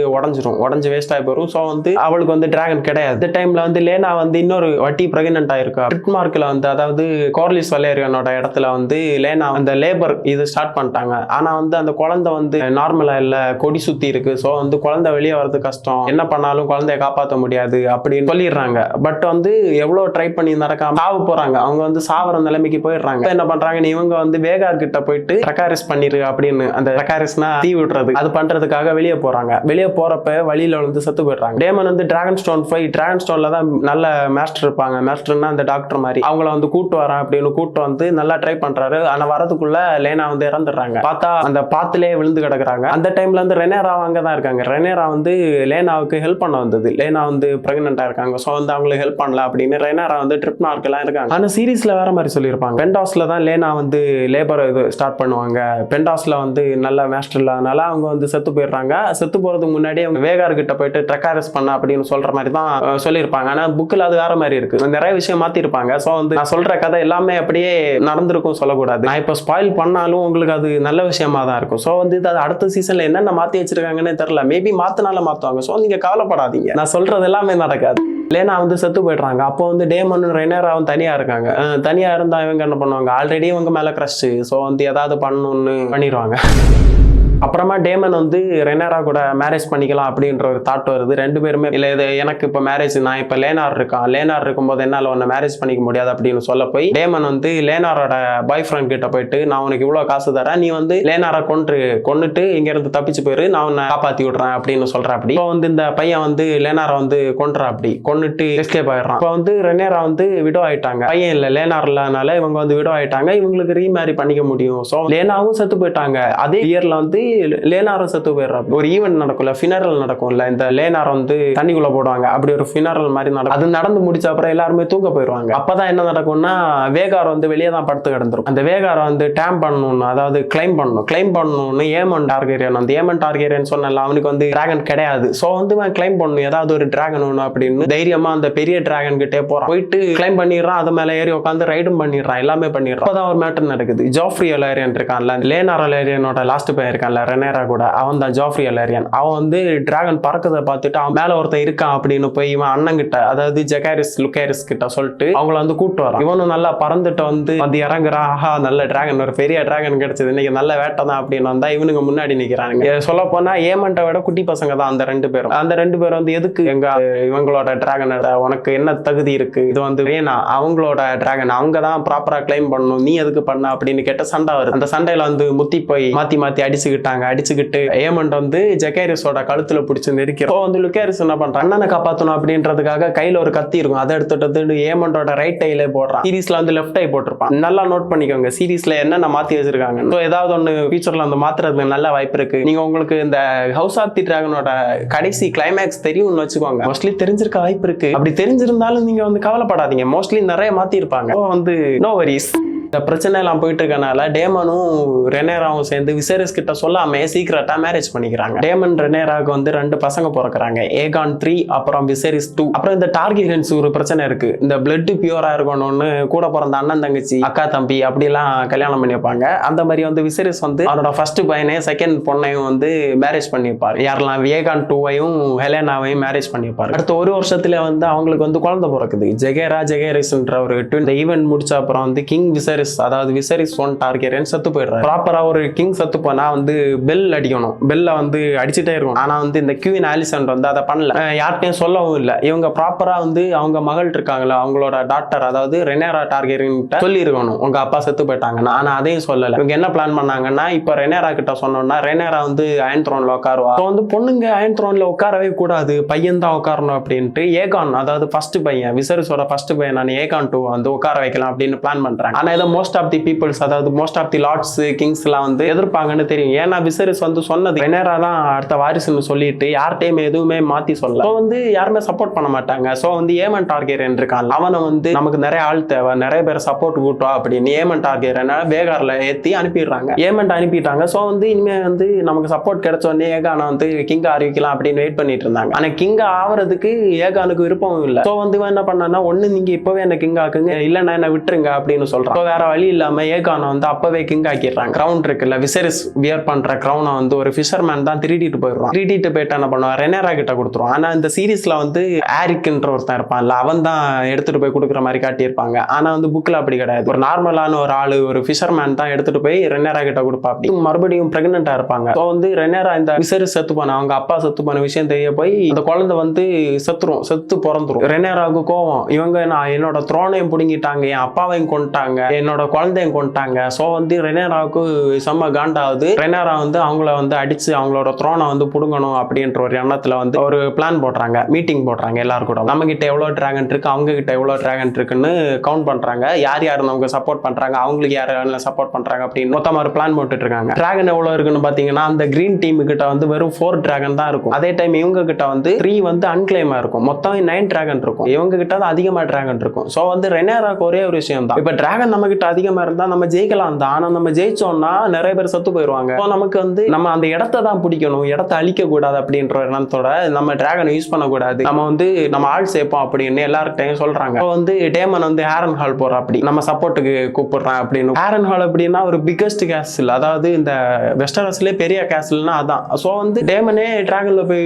உடஞ்சு வேஸ்ட் ஆகி போயிடும். ஸோ வந்து அவளுக்கு வந்து டிராகன் கிடையாது. இந்த டைம்ல வந்து லேனா வந்து இன்னொரு வாட்டி பிரெக்னன்ட் ஆயிருக்கா. ட்ரிட்மார்க்ல வந்து, அதாவது கார்லிஸ் வல்லேரியனோட இடத்துல வந்து லேனா அந்த லேபர் இது ஸ்டார்ட் பண்ணிட்டாங்க. ஆனா வந்து அந்த குழந்தை வந்து நார்மலா இல்ல, கொடி சுத்தி இருக்கு. ஸோ வந்து குழந்தை வெளியே வரது கஷ்டம், என்ன பண்ணாலும் குழந்தைய காப்பாற்ற முடியாது அப்படின்னு சொல்லிடுறாங்க. பட் வந்து எவ்வளவு ட்ரை பண்ணி நடக்காம சாவு போறாங்க, அவங்க வந்து சாவர நிலைமைக்கு போயிடுறாங்க. என்ன பண்றாங்க, இவங்க வந்து வேகார் கிட்ட போயிட்டு ட்ரக்காரிஸ் பண்ணிரு அப்படின்னு, அந்த ட்ரக்காரிஸ்னா தீ விடுறது, அது பண்றதுக்காக வெளியே போறாங்க. வெளியே போறப்ப வழியில வந்து செத்து போயிடுறாங்க. டேமன் வந்து டிராகன் ஸ்டோன் போய், டிராகன் ஸ்டோன்ல தான் நல்ல மாஸ்டர் இருப்பாங்க, மாஸ்டர்னா அந்த டாக்டர் மாதிரி, அவங்கள வந்து கூட்டு வரேன் அப்படின்னு கூட்டு வந்து நல்லா ட்ரை பண்றாரு. ஆனா வரதுக்குள்ள லேனா வந்து இறந்துடுறாங்க. பார்த்தா அந்த பாத்திலே விழுந்து கிடக்குறாங்க. அந்த டைம்ல வந்து ரெனேரா அங்கதான் இருக்காங்க. ரெனேரா வந்து லேனாவுக்கு ஹெல்ப் பண்ண வந்தது. லேனா வந்து பிரெக்னெண்டா இருக்காங்க, ஸோ வந்து அவங்களுக்கு ஹெல்ப் பண்ணல அப்படின்னு ரெய்னாரா வந்து ட்ரிப் மார்க்கெல்லாம் இருக்காங்க. ஆனா சீரீஸ்ல வேற மாதிரி சொல்லியிருப்பாங்க. பென்டாஸ்ல தான் லேனா வந்து லேபர் இது ஸ்டார்ட் பண்ணுவாங்க. பென்டாஸ்ல வந்து நல்ல மாஸ்டர் இல்லாதனால அவங்க வந்து செத்து போயிடுறாங்க. செத்து போறதுக்கு முன்னாடி அவங்க வேகார் கிட்ட போயிட்டு ட்ரெக்காரஸ் பண்ண அப்படின்னு சொல்ற மாதிரி தான் சொல்லியிருப்பாங்க. ஆனா புக்கில் அது வேற மாதிரி இருக்கு, நிறைய விஷயம் மாத்திருப்பாங்க. ஸோ வந்து நான் சொல்ற கதை எல்லாமே அப்படியே நடந்திருக்கும் சொல்லக்கூடாது. நான் இப்போ ஸ்பாயில் பண்ணாலும் உங்களுக்கு அது நல்ல விஷயமா தான் இருக்கும். ஸோ வந்து இது அடுத்த சீசன்ல என்னென்ன மாத்தி வச்சிருக்காங்கன்னு தெரியல. மேபி மாத்தினால மாத்துவாங்க. ஸோ நீங்க கவலைப்படாதீங்க, நான் சொல்றது எல்லாமே நடக்காது. லேனா வந்து செத்து போயிடுறாங்க. அப்போ வந்து டேமனும் ரெய்னாராவும் தனியா இருக்காங்க. தனியா இருந்தா இவங்க என்ன பண்ணுவாங்க, ஆல்ரெடி இவங்க மேல கிரஷ், ஸோ வந்து ஏதாவது பண்ணணும்னு பண்ணிடுவாங்க. அப்புறமா டேமன் வந்து ரெய்னாரா கூட மேரேஜ் பண்ணிக்கலாம் அப்படின்ற ஒரு தாட் வருது. ரெண்டு பேருமே இல்லை இது எனக்கு இப்போ மேரேஜ், நான் இப்போ லேனார் இருக்கான், லேனார் இருக்கும்போது என்னால் உன்னை மேரேஜ் பண்ணிக்க முடியாது அப்படின்னு சொல்ல போய் டேமன் வந்து லேனாரோட பாய் ஃப்ரெண்ட் கிட்ட போயிட்டு நான் உனக்கு இவ்வளோ காசு தரேன், நீ வந்து லேனாரை கொண்டுட்டு இங்கேருந்து தப்பிச்சு போயிரு, நான் உன்னை காப்பாற்றி விடுறேன் அப்படின்னு சொல்கிறேன். அப்படி இப்போ வந்து இந்த பையன் வந்து லேனாரை வந்து அப்படி கொண்டுட்டு எஸ்கேப் ஆயிடுறான். இப்போ வந்து ரெய்னாரா வந்து விடோ ஆயிட்டாங்க. பையன் இல்லை லேனார் இல்லனால இவங்க வந்து விடோ ஆயிட்டாங்க. இவங்களுக்கு ரீமேரி பண்ணிக்க முடியும். ஸோ லேனாவும் செத்து போயிட்டாங்க. அதே இயர்ல வந்து லேனாரும் செத்து போயிடுறாங்க. ஒரு ஈவென்ட் நடக்கும்ல, ஃபினரல் நடக்கும்ல, இந்த லேனார் வந்து தண்ணிக்குள்ள போடுவாங்க, அப்படி ஒரு ஃபினரல் மாதிரி நடக்கும். அது நடந்து முடிச்ச அப்புறம் எல்லாருமே தூங்க போயிடுவாங்க. அப்பதான் என்ன நடக்கும்னா வேகார் வந்து வெளியே தான் படுத்து கிடந்துரும். அந்த வேகாரை வந்து டேம் பண்ணணும், அதாவது கிளைம் பண்ணணும்னு ஏமன் டார்கெரியன் வந்து சொன்னல, அவனுக்கு வந்து டிராகன் கிடையாது. ஸோ வந்து கிளைம் பண்ணணும், ஏதாவது ஒரு டிராகன் ஒன்று அப்படின்னு தைரியமா அந்த பெரிய டிராகன் கிட்டே போறான். போயிட்டு கிளைம் பண்ணிடுறான், அது மேல ஏறி உட்காந்து ரைடும் பண்ணிடுறான், எல்லாமே பண்ணிடுறான். அப்பதான் ஒரு மேட்டர் நடக்குது. ஜாஃப்ரி அலேரியன் இருக்கான்ல, லேனார் அலேரியனோட லாஸ்ட் பையன் இருக்கான்ல ரெய்னாரா கூட, அவன் தான் ஜாஃப்ரி அலேரியன். அவன் வந்து டிராகன் பறக்கதை பார்த்துட்டு அவன் மேல ஒருத்தன் இருக்கான் அப்படின்னு போய் இவன் அண்ணன் கிட்ட, அதாவது ஜெகாரிஸ் லுகேரிஸ் கிட்ட சொல்லிட்டு அவங்கள வந்து கூப்பிட்டு வரான். இவனும் நல்லா பறந்துட்டு வந்து இறங்குறான். ஆஹா, நல்ல டிராகன், ஒரு பெரிய டிராகன் கிடைச்சது, இன்னைக்கு நல்ல வேட்டை தான் அப்படின்னு வந்தா இவனுங்க முன்னாடி நிக்கிறாங்க. சொல்ல போனா ஏமன்ட்ட விட குட்டி பசங்க தான் அந்த ரெண்டு பேரும். அந்த ரெண்டு பேரும் வந்து எதுக்கு எங்க இவங்களோட டிராகன், உனக்கு என்ன தகுதி இருக்கு, இது வந்து வேணா, அவங்களோட டிராகன் அவங்க தான் ப்ராப்பரா கிளைம் பண்ணணும், நீ எதுக்கு பண்ண அப்படின்னு கேட்ட சண்டை வருது. அந்த சண்டையில வந்து முத்தி போய் மாத்தி அடிச்சுக்கிட்டு ஏமண்ட் வந்து ஜெகாரிஸோட கழுத்துல பிடிச்சு நெருக்கிறோம். வந்து லுகேரிஸ் என்ன பண்றான், அண்ணனை காப்பாத்தணும் அப்படின்றதுக்காக கையில ஒரு கத்தி இருக்கும், அதை எடுத்துட்டு ஏமண்டோட ரைட் ஐல போடுறான். சீரீஸ்ல வந்து லெஃப்ட் ஐ போட்டிருப்பான். நல்லா நோட் பண்ணிக்கோங்க, சீரீஸ்ல என்னென்ன மாத்தி வச்சிருக்காங்க. ஏதாவது ஒண்ணு ஃபியூச்சர்ல வந்து மாத்துறதுக்கு நல்ல வாய்ப்பு இருக்கு. நீங்க உங்களுக்கு இந்த ஹவுஸ் ஆஃப் தி டிராகனோட கடைசி கிளைமேக்ஸ் தெரியும்னு வச்சுக்கோங்க, மோஸ்ட்லி தெரிஞ்சிருக்க வாய்ப்பு இருக்கு. அப்படி தெரிஞ்சிருந்தாலும் நீங்க வந்து கவலைப்படாதீங்க, மோஸ்ட்லி நிறைய மாத்தி இருப்பாங்க. வந்து நோ வரிஸ். இந்த பிரச்சனை எல்லாம் போயிட்டு இருக்கனால டேமனும் ரெய்னாராவும் சேர்ந்து விசேரிஸ் கிட்ட சொல்லாம சீக்கிரட்டா மேரேஜ் பண்ணிக்கிறாங்க. டேமன் ரெய்னாராவுக்கு வந்து 2 பசங்க பிறக்கிறாங்க, ஏகான் 3 அப்புறம் விசேரிஸ் 2. அப்புறம் இந்த டார்கெரியன்ஸ் ஒரு பிரச்சனை இருக்கு, இந்த பிளட் பியூரா இருக்கணும்னு கூட பிறந்த அண்ணன் தங்கச்சி அக்கா தம்பி அப்படிலாம் கல்யாணம் பண்ணி வைப்பாங்க. அந்த மாதிரி வந்து விசேரிஸ் வந்து அவரோட ஃபர்ஸ்ட் பையனே செகண்ட் பொண்ணையும் வந்து மேரேஜ் பண்ணி வைப்பாரு. யாரெல்லாம் ஏகான் 2வையும் ஹெலேனாவையும் மேரேஜ் பண்ணி வைப்பாரு. அடுத்த ஒரு வருஷத்துல வந்து அவங்களுக்கு வந்து குழந்தை பிறக்குது, ஜெகேரிஸ்ன்ற ஒரு ட்வின். இந்த ஈவென்ட் முடிச்ச அப்புறம் வந்து கிங் விசேரிஸ், அதாவது விசேரிஸ் 1 டார்கெரியன் செத்து போயிடுறாரு. ப்ராப்பரா ஒரு கிங் செத்து போனா வந்து பெல் அடிக்கணும், பெல்ல வந்து அடிச்சுட்டே இருக்கும். ஆனா வந்து இந்த குவீன் ஆலிசன் வந்து அதை பண்ணல, யார்ட்டையும் சொல்லவும் இல்லை. இவங்க ப்ராப்பரா வந்து அவங்க மகள் இருக்காங்களா, அவங்களோட டாக்டர், அதாவது ரெய்னாரா டார்கெரியன் கிட்ட சொல்லி இருக்கணும் உங்க அப்பா செத்து போயிட்டாங்க. ஆனா அதையும் சொல்லல. இவங்க என்ன பிளான் பண்ணாங்கன்னா, இப்ப ரெய்னாரா கிட்ட சொன்னோம்னா ரெய்னாரா வந்து அயன் த்ரோன்ல உட்காருவா. வந்து பொண்ணுங்க அயன் த்ரோன்ல உட்காரவே கூடாது, பையன் தான் உட்காரணும் அப்படின்ட்டு ஏகான், அதாவது ஃபர்ஸ்ட் பையன் விசேரிஸோட ஃபர்ஸ்ட் பையன் நான் ஏகான் 2 வந்து உட்கார வைக்கலாம் அப்படின்னு பிளான் பண்றாங்க. ஆனா இதை மோஸ்ட் ஆஃப் தி பீப்புள்ஸ், அதாவது most of the lords kings எல்லாம் வந்து எதிர்ப்பாங்கன்னு தெரியும். ஏன்னா விசேரிஸ் வந்து சொன்னது ரெய்னாரா தான் அடுத்த வாரிசுன்னு சொல்லிட்டு யார்ட்டையுமே எதுவுமே மாத்தி சொல்ல, வந்து யாருமே சப்போர்ட் பண்ண மாட்டாங்க. சோ வந்து ஏமன் டார்கெரியன் இருக்கான், அவனை வந்து நமக்கு நிறைய ஆள் தேவை, நிறைய பேர் சப்போர்ட் கூட்டா அப்படின்னு ஏமன் டார்கெரியனை வேகார்ல ஏத்தி அனுப்பிடுறாங்க. ஏமன்ட் அனுப்பிட்டாங்க. சோ வந்து இனிமே வந்து நமக்கு சப்போர்ட் கிடைச்ச உடனே ஏகானை வந்து கிங்கா அறிவிக்கலாம் அப்படின்னு வெயிட் பண்ணிட்டு இருந்தாங்க. ஆனா கிங்கா ஆவறதுக்கு ஏகானுக்கு விருப்பமும் இல்லை. சோ வந்து என்ன பண்ணா, ஒண்ணு நீங்க இப்பவே என்ன கிங் ஆக்குங்க, இல்லன்னா என்ன விட்டுருங்க அப்படின்னு சொல்றான். வேற வழி இல்லாம ஏகானை வந்து அப்பவே கிங் ஆக்கிடுறாங்க. கிரவுன் இருக்குல்ல, விசேரிஸ் வியர் பண்ற கிரவுனை வந்து ஒரு ஃபிஷர்மேன் தான் திருடிட்டு போயிடுவான். திருடிட்டு போயிட்டு என்ன பண்ணுவான், ரெய்னாரா கிட்ட கொடுத்துருவான். ஆனா இந்த சீரீஸ்ல வந்து ஆரிக்ன்ற ஒருத்தன் இருப்பான்ல, அவன் தான் எடுத்துட்டு போய் கொடுக்குற மாதிரி காட்டியிருப்பாங்க. ஆனா வந்து புக்ல அப்படி கிடையாது, ஒரு நார்மலான ஒரு ஆளு, ஒரு ஃபிஷர்மேன் தான் எடுத்துட்டு போய் ரெய்னாரா கிட்ட கொடுப்பா. அப்படி மறுபடியும் பிரெக்னெண்டா இருப்பாங்க. ஸோ வந்து ரெய்னாரா இந்த விசேரிஸ் செத்து போன, அவங்க அப்பா செத்து போன விஷயம் தெரிய போய் அந்த குழந்தை வந்து செத்து பிறந்துரும். ரெய்னாராவுக்கு கோவம், இவங்க நான் என்னோட த்ரோனையும் பிடுங்கிட்டாங்க, என் அப்பாவையும் கொண்டுட்டாங்க, என்னோட குழந்தைங்க கொண்டுட்டாங்க. ஸோ வந்து ரெனேராவுக்கு செம்ம காண்டாகுது. ரெனேரா வந்து அவங்கள வந்து அடிச்சு அவங்களோட த்ரோனை வந்து புடுங்கணும் அப்படின்ற ஒரு எண்ணத்துல வந்து ஒரு பிளான் போடுறாங்க, மீட்டிங் போடுறாங்க எல்லாரும் கூட. நம்ம கிட்ட எவ்வளவு டிராகன் இருக்கு, அவங்க கிட்ட எவ்வளவு டிராகன் இருக்குன்னு கவுண்ட் பண்றாங்க. யார் யார் அவங்க சப்போர்ட் பண்றாங்க, அவங்களுக்கு யார் சப்போர்ட் பண்றாங்க அப்படின்னு மொத்தமா ஒரு பிளான் போட்டுட்டு இருக்காங்க. டிராகன் எவ்வளவு இருக்குன்னு பாத்தீங்கன்னா அந்த கிரீன் டீம் கிட்ட வந்து வெறும் 4 டிராகன் தான் இருக்கும். அதே டைம் இவங்க கிட்ட வந்து 3 வந்து அன்கிளைமா இருக்கும். மொத்தம் 9 டிராகன் இருக்கும். இவங்க கிட்ட தான் அதிகமா டிராகன் இருக்கும். சோ வந்து ரெனேராக்கு ஒரே ஒரு விஷயம் தான், இப்ப டிராகன் நம்ம கிட்ட அதிகமா இருந்தா நம்ம ஜெயிக்கலாம் தான். ஆனா நம்ம ஜெயிச்சோம்னா நிறைய பேர் செத்து போயிருவாங்க. நமக்கு வந்து நம்ம அந்த இடத்தை தான் பிடிக்கணும், இடத்தை அழிக்க கூடாது அப்படின்ற எண்ணத்தோட நம்ம டிராகன் யூஸ் பண்ணக்கூடாது, நம்ம வந்து நம்ம ஆள் சேர்ப்போம் அப்படின்னு எல்லார்கிட்டையும் சொல்றாங்க. வந்து டேமன் வந்து ஹேரன் ஹால் போற அப்படி நம்ம சப்போர்ட்டுக்கு கூப்பிடுறான் அப்படின்னு. ஹேரன் ஹால் அப்படின்னா ஒரு பிக்கஸ்ட் கேஸ்டில், அதாவது இந்த வெஸ்டரஸ்லேயே பெரிய கேஸ்டில்னா அதான். ஸோ வந்து டேமனே டிராகன்ல போய்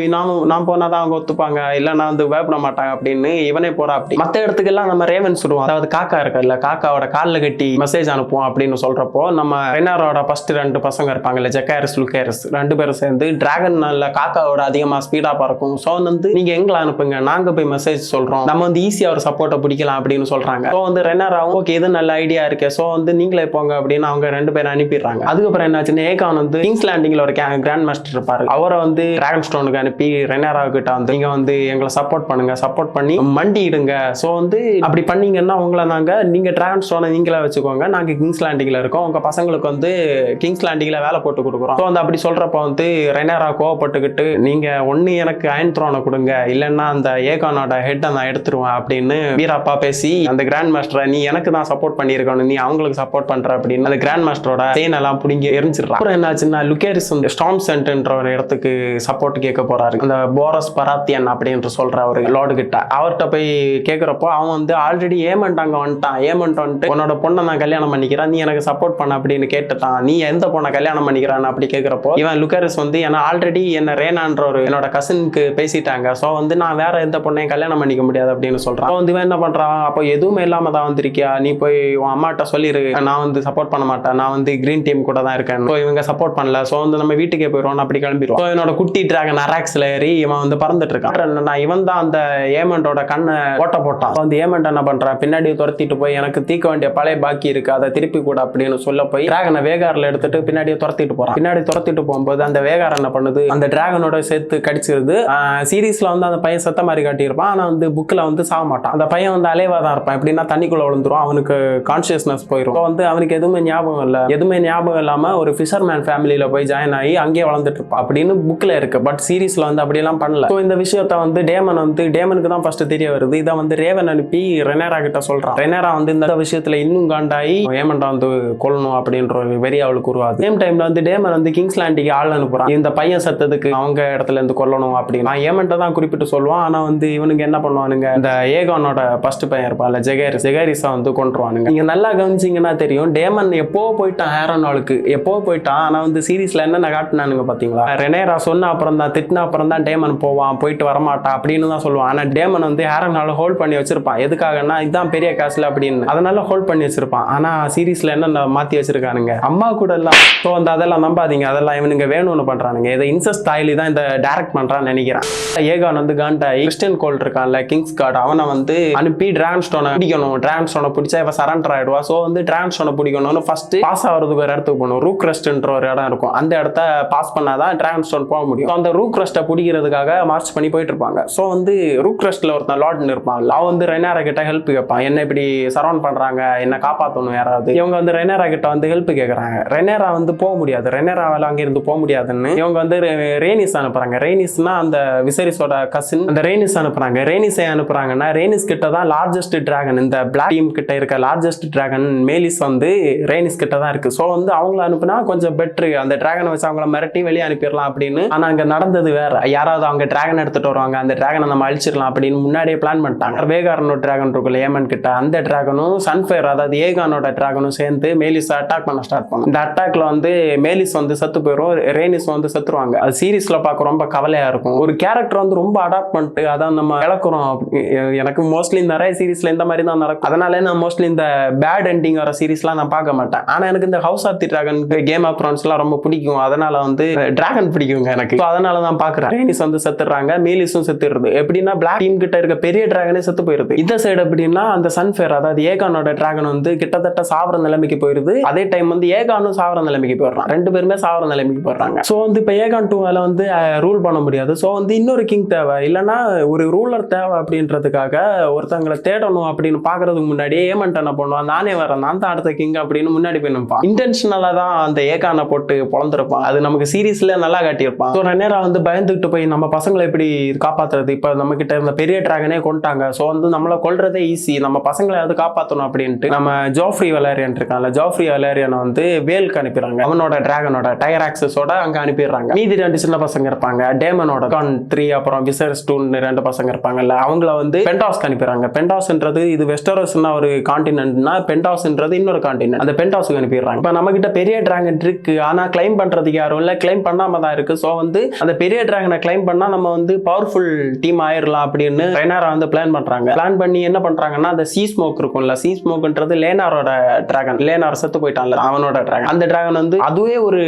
நான் போனாதான் அவங்க ஒத்துப்பாங்க, இல்லை நான் வந்து வேப்பட மாட்டாங்க அப்படின்னு இவனே போறா அப்படி. மற்ற இடத்துக்கெல்லாம் நம்ம ரேவன் சொல்லுவோம், அதாவது காக்கா இருக்குல்ல, காக்காவோட காலில் கட்டி மெசேஜ் அனுப்புவோம் அப்படின்னு சொல்றப்போ நம்ம ரெனாரோட ஃபர்ஸ்ட் 2 பசங்க இருப்பாங்கல்ல, ஜெக்காரிஸ் லுக்காரிஸ், 2 பேரும் சேர்ந்து டிராகன் காக்காவோட அதிகமா ஸ்பீடா பறக்கும். ஸோ வந்து நீங்க எங்களை அனுப்புங்க, நாங்க போய் மெசேஜ் சொல்றோம், நம்ம வந்து ஈஸியா ஒரு சப்போர்ட்டை பிடிக்கலாம் அப்படின்னு சொல்றாங்க. ஸோ வந்து ரெனாராவும் ஓகே இது நல்ல ஐடியா இருக்கு, ஸோ வந்து நீங்களே போங்க அப்படின்னு அவங்க 2 பேரும் அனுப்பிடுறாங்க. அதுக்கப்புறம் என்னாச்சுன்னா ஏகான் வந்து கிங்ஸ் லேண்டிங்ல ஒரு கிராண்ட் மாஸ்டர் இருப்பாரு, அவரை வந்து டிராகன் ஸ்டோனுக்கு அனுப்பி ரெனாரா கிட்ட வந்து நீங்க வந்து எங்களை சப்போர்ட் பண்ணுங்க, சப்போர்ட் பண்ணி மண்டிடுங்க. ஸோ வந்து அப்படி பண்ணீங்கன்னா உங்களை நீங்க டிராகன் ஸ்டோனை நீங்களே வச்சுக்கோங்க, நாங்க கிங்ஸ் லேண்டிங்ல இருக்கோம், உங்க பசங்களுக்கு வந்து கிங்ஸ் லேண்டிங்ல வேலை போட்டு கொடுக்குறோம். ஸோ வந்து அப்படி சொல்றப்ப வந்து ரெனாரா கோவப்பட்டுக்கிட்டு நீங்க ஒன்னு எனக்கு அயன் த்ரோனை கொடுங்க, இல்லைன்னா அந்த ஏகானோட ஹெட்டை நான் எடுத்துருவேன் அப்படின்னு வீராப்பா பேசி அந்த கிராண்ட் மாஸ்டரை நீ எனக்கு தான் சப்போர்ட் பண்ணியிருக்கணும், நீ அவங்களுக்கு சப்போர்ட் பண்ற அப்படின்னு அந்த கிராண்ட் மாஸ்டரோட செயின் எல்லாம் பிடிங்கி எரிஞ்சிடறான். அப்புறம் என்னாச்சுன்னா லுக்கேரிஸ் வந்து ஸ்டார்ம் சென்ட்ன்ற ஒரு இடத்துக்கு சப்போர்ட் கேட்க போறாரு. அந்த போரஸ் பராத்தியன் அப்படின்னு சொல்ற ஒரு லார்டு கிட்ட அவர்கிட்ட போய் கேட்கிறப்போ அவன் வந்து ஆல்ரெடி ஏமண்ட் அங்க வந்துட்டான், ஏமண்ட் வந்துட்டு உன்னோட பொண்ணை நான் கல்யாணம் பண்ணிக்கிறேன், நீ எனக்கு சப்போர்ட் பண்ண அப்படின்னு கேட்டுட்டான், நீ எந்த பொண்ணை கல்யாணம் பண்ணிக்கிறான்னு அப்படி கேட்கிறப்போ இவன் லுக்கேரிஸ் வந்து ஏன்னா ஆல்ரெடி என்ன ரேனான்ற ஒரு என்னோட கசினுக்கு பேசிட்டாங்க, ஸோ வந்து நான் வேற எந்த பொண்ணையும் கல்யாணம் பண்ணிக்க முடியாது அப்படின்னு சொல்றான். வந்து இவன் என்ன பண்றான், அப்போ எதுவுமே இல்லாம தான் வந்திருக்கியா, நீ போய் உன் அம்மாட்ட சொல்லிரு நான் வந்து சப்போர்ட் பண்ண மாட்டேன், நான் வந்து கிரீன் டீம் கூட தான் இருக்கேன், ஸோ இவங்க சப்போர்ட் பண்ணல, ஸோ வந்து நம்ம வீட்டுக்கே போயிடுவோம் அப்படி கிளம்பிடுவோம். ஸோ என்னோட குட்டி டிராகன் அராக்ஸ்ல ஏறி இவன் வந்து பறந்துட்டு இருக்கான். நான் இவன் தான் அந்த ஏமண்டோட கண்ணை ஓட்ட போட்டான். வந்து ஏமண்ட் என்ன பண்றான், பின்னாடி துரத்திட்டு போய் எனக்கு தீக்க வேண்டிய பழைய பாக்கி இருக்கு, அதை திருப்பி கூட அப்படின்னு சொல்ல போய் டிராகனை வேகாரில் எடுத்துட்டு பின்னாடியே துரத்திட்டு போறான். பின்னாடி துரத்திட்டு போகும்போது அந்த வேகார் என்ன பண்ணுது, அந்த டிராகனோட சேர்த்து கடிச்சிருது. சீரீஸ்ல வந்து அந்த பையன் செத்த மாதிரி காட்டியிருப்பான், ஆனா வந்து புக்ல வந்து சாக மாட்டான். அந்த பையன் வந்து அலைவா தான் இருப்பான், எப்படின்னா தண்ணிக்குள்ள விழுந்துரும், அவனுக்கு கான்சியஸ்னஸ் போயிடும். வந்து அவனுக்கு எதுவுமே ஞாபகம் இல்லை, எதுவுமே ஞாபகம் இல்லாம ஒரு ஃபிஷர்மேன் ஃபேமிலியில போய் ஜாயின் ஆகி அங்கேயே வளர்ந்துட்டு இருப்பான் அப்படின்னு புக்ல இருக்கு. பட் சீரீஸ்ல வந்து அப்படியெல்லாம் பண்ணல. ஸோ இந்த விஷயத்த வந்து டேமனுக்கு தான் ஃபர்ஸ்ட் தெரிய வருது. இதை வந்து ரேவன் அனுப்பி ரெனேரா கிட்ட சொல்றான். ரெனேரா வந்து இந்த விஷயத்துல இன்னும் காண்டாயி ஏமண்டா வந்து கொல்லணும் அப்படின்ற ஒரு வெறி அவளுக்கு உருவாது. சேம் டைம்ல வந்து டேமன் வந்து கிங்ஸ் லேண்டிக்கு ஆள் அனுப்புறான், இந்த பையன் சத்ததுக்கு அவங்க இடத்துல இருந்து கொல்லணும் அப்படின்னு. நான் ஏமண்டை தான் குறிப்பிட்டு சொல்லுவான், ஆனா வந்து இவனுக்கு என்ன பண்ணுவானுங்க, இந்த ஏகானோட ஃபர்ஸ்ட் பையன் இருப்பான்ல ஜெகாரிஸை வந்து கொண்டுருவானுங்க. நீங்க நல்லா கவனிச்சீங்கன்னா தெரியும், டேமன் எப்போ போயிட்டான் ஹேரன் ஹாலுக்கு, எப்போ போயிட்டான். ஆனா வந்து சீரீஸ்ல என்ன காட்டினானுங்க பாத்தீங்களா, ரெனேரா சொன்ன அப்புறம் தான் திட்டின அப்புறம் தான் டேமன் போவான், போயிட்டு வரமாட்டான் அப்படின்னு தான் சொல்லுவான். ஆனா டேமன் வந்து ஹேரன் ஹால் ஹோல்ட் பண்ணி வச்சிருப்பான், எதுக்காகன்னா இதுதான் பெரிய காசுல அப்படின்னு, அதனால ஹோல்ட் பண்ணி வச்சிருப்பான். ஆனா சீரீஸ்ல என்ன மாத்தி வச்சிருக்கானுங்க, அம்மா கூட எல்லாம். ஸோ வந்து அதெல்லாம் நம்பாதீங்க, அதெல்லாம் இவனுங்க வேணும்னு பண்றானுங்க. இதை இன்சஸ்ட் ஸ்டைலி தான் இந்த டைரக்ட் பண்றான்னு நினைக்கிறேன். ஏகான் வந்து காண்டாயி கிறிஸ்டியன் கோல்ட் இருக்கான்ல கிங்ஸ் கார்டு, அவனை வந்து அனுப்பி டிராகன் ஸ்டோனை பிடிக்கணும், டிராகன் ஸ்டோனை பிடிச்சா இவன் சரண்டர் ஆயிடுவா. ஸோ வந்து டிராகன் ஸ்டோனை பிடிக்கணும்னு ஃபர்ஸ்ட் பாஸ் ஆகிறதுக்கு ஒரு இடத்துக்கு போகணும், ரூக் ரெஸ்ட்ன்ற ஒரு இடம் இருக்கும், அந்த இடத்த பாஸ் பண்ணாதான் டிராகன் ஸ்டோன் போக முடியும். அந்த ரூக் ரெஸ்ட்டை பிடிக்கிறதுக்காக மார்ச் பண்ணி போயிட்டு இருப்பாங்க. ஸோ வந்து ரூக் ரெஸ்ட்ல ஒருத்தன் லார்ட்னு இருப்பான், அவன் வந்து ரெனாரா கிட்ட ஹெல்ப் கேட்பான், என்ன இப்படி சரௌண்ட் பண்றாங்க, என்ன காப்பாற்றணும் யாராவது. இவங்க வந்து ரெனேரா கிட்ட வந்து ஹெல்ப் கேட்கறாங்க. ரெனேரா வந்து போக முடியாது, ரெனேராவால அங்கிருந்து போக முடியாதுன்னு இவங்க வந்து ரேனிஸ் அனுப்புறாங்க. ரேனிஸ்னா அந்த விசரிஸோட கசின், அந்த ரேனிஸ் அனுப்புறாங்க. ரேனிஸை அனுப்புறாங்கன்னா ரேனிஸ் கிட்ட தான் லார்ஜஸ்ட் டிராகன், இந்த பிளாக் டீம் கிட்ட இருக்க லார்ஜஸ்ட் டிராகன் மேலிஸ் வந்து ரேனிஸ் கிட்ட தான் இருக்கு. ஸோ வந்து அவங்கள அனுப்புனா கொஞ்சம் பெட்ரு, அந்த டிராகனை வச்சு அவங்கள மிரட்டி வெளியே அனுப்பிடலாம் அப்படின்னு. ஆனா அங்க நடந்தது வேற, யாராவது அவங்க டிராகன் எடுத்துட்டு வருவாங்க, அந்த டிராகனை நம்ம அழிச்சிடலாம் அப்படின்னு முன்னாடியே பிளான் பண்ணிட்டாங்க. வேகாரனோட டிராகன் இருக்குல்ல ஏமன் கிட்ட, அந்த டிராகனும் சன்ஃபயர் அதாவது ஏகானோட டிராகனும் சேர்ந்து மேலிஸ் அட்டாக் பண்ண ஸ்டார்ட் பண்ணும். இந்த அட்டாக்ல வந்து மேலிஸ் வந்து செத்து போயிடும், ரேனிஸ் வந்து செத்துருவாங்க. அது சீரீஸ்ல பார்க்க ரொம்ப கவலையா இருக்கும். ஒரு கேரக்டர் வந்து ரொம்ப அடாப்ட் பண்ணிட்டு அதான் நம்ம இழக்கிறோம். எனக்கு மோஸ்ட்லி நிறைய சீரீஸ்ல இந்த மாதிரி தான் நடக்கும், அதனால நான் மோஸ்ட்லி இந்த பேட் எண்டிங் வர சீரீஸ்லாம் நான் பார்க்க மாட்டேன். ஆனா எனக்கு இந்த house of the dragon, game of thrones எல்லாம் ரொம்ப பிடிக்கும், அதனால வந்து டிராகன் பிடிக்குங்க எனக்கு. அதனால தான் பாக்குறேன். ரேனிஸ் வந்து செத்துறாங்க, மேலிஸும் செத்துருது. எப்படின்னா பிளாக் டீம் கிட்ட இருக்க பெரிய டிராகனே செத்து போயிருது. இந்த சைடு எப்படின்னா அந்த சன்ஃபயர் அதாவது ஏகானோட டிராகன் வந்து வந்து கிட்டத்தட்ட சாவர நிலைமைக்கு போயிருது. அதே டைம் வந்து ஏகானும் சாவர நிலைமைக்கு போயிடுறான். 2 பேருமே சாவர நிலைமைக்கு போயிடுறாங்க. ஸோ வந்து இப்போ ஏகான் 2 வந்து ரூல் பண்ண முடியாது. ஸோ வந்து இன்னொரு கிங் தேவை, இல்லைன்னா ஒரு ரூலர் தேவை அப்படின்றதுக்காக ஒருத்தங்களை தேடணும் அப்படின்னு பாக்குறதுக்கு முன்னாடியே ஏமன்ட் என்ன பண்ணுவான், நானே வரேன், நான் தான் அடுத்த கிங் அப்படின்னு முன்னாடி போய் நிற்பான். இன்டென்ஷனலா தான் அந்த ஏகானை போட்டு பொழந்திருப்பான். அது நமக்கு சீரீஸ்ல நல்லா காட்டியிருப்பான். ஸோ நேரம் வந்து பயந்துட்டு போய் நம்ம பசங்களை எப்படி காப்பாத்துறது, இப்போ நம்ம கிட்ட இருந்த பெரிய டிராகனே கொண்டாங்க, ஸோ வந்து நம்மளை கொல்றதே ஈஸி, நம்ம பசங்களை அது காப்பாற்றணும் அப்படின்ட்டு நம்ம ஜாஃப்ரி வலேரியன் இருக்கான்ல, ஜாஃப்ரி வலேரியனை வந்து வேலுக்கு அனுப்பிடுறாங்க. அவனோட டிராகனோட டைராக்சஸோட அங்க அனுப்பிடுறாங்க. மீதி 2 சின்ன பசங்க இருப்பாங்க, டேமனோட கான் 3 அப்புறம் விசர்ஸ் 2 2 பசங்க இருப்பாங்கல்ல, அவங்கள வந்து பென்டாஸ்க்கு அனுப்பிடுறாங்க. பென்டாஸ்ன்றது இது வெஸ்டரோஸ்னா ஒரு கான்டினென்ட்னா, பென்டாஸ்ன்றது இன்னொரு கான்டினென்ட். அந்த பென்டாஸ்க்கு அனுப்பிடுறாங்க. இப்போ நம்ம கிட்ட பெரிய டிராகன் இருக்கு, ஆனா கிளைம் பண்றதுக்கு யாரும் இல்ல, கிளைம் பண்ணாம தான் இருக்கு. ஸோ வந்து அந்த பெரிய டிராகனை கிளைம் பண்ணா நம்ம வந்து பவர்ஃபுல் டீம் ஆயிரலாம் அப்படின்னு ரெய்னாரா வந்து பிளான் பண்றாங்க. பிளான் பண்ணி என்ன பண்றாங்கன்னா, அந்த சீ ஸ்மோக் இருக்கும்ல, சீ ஸ்மோக்ன்றது லேனாரோட டிராகன், லேனார் செத்து போயிட்டான்ல அவனோட டிராகன், அந்த டிராகன் வந்து அதுவே ஒரு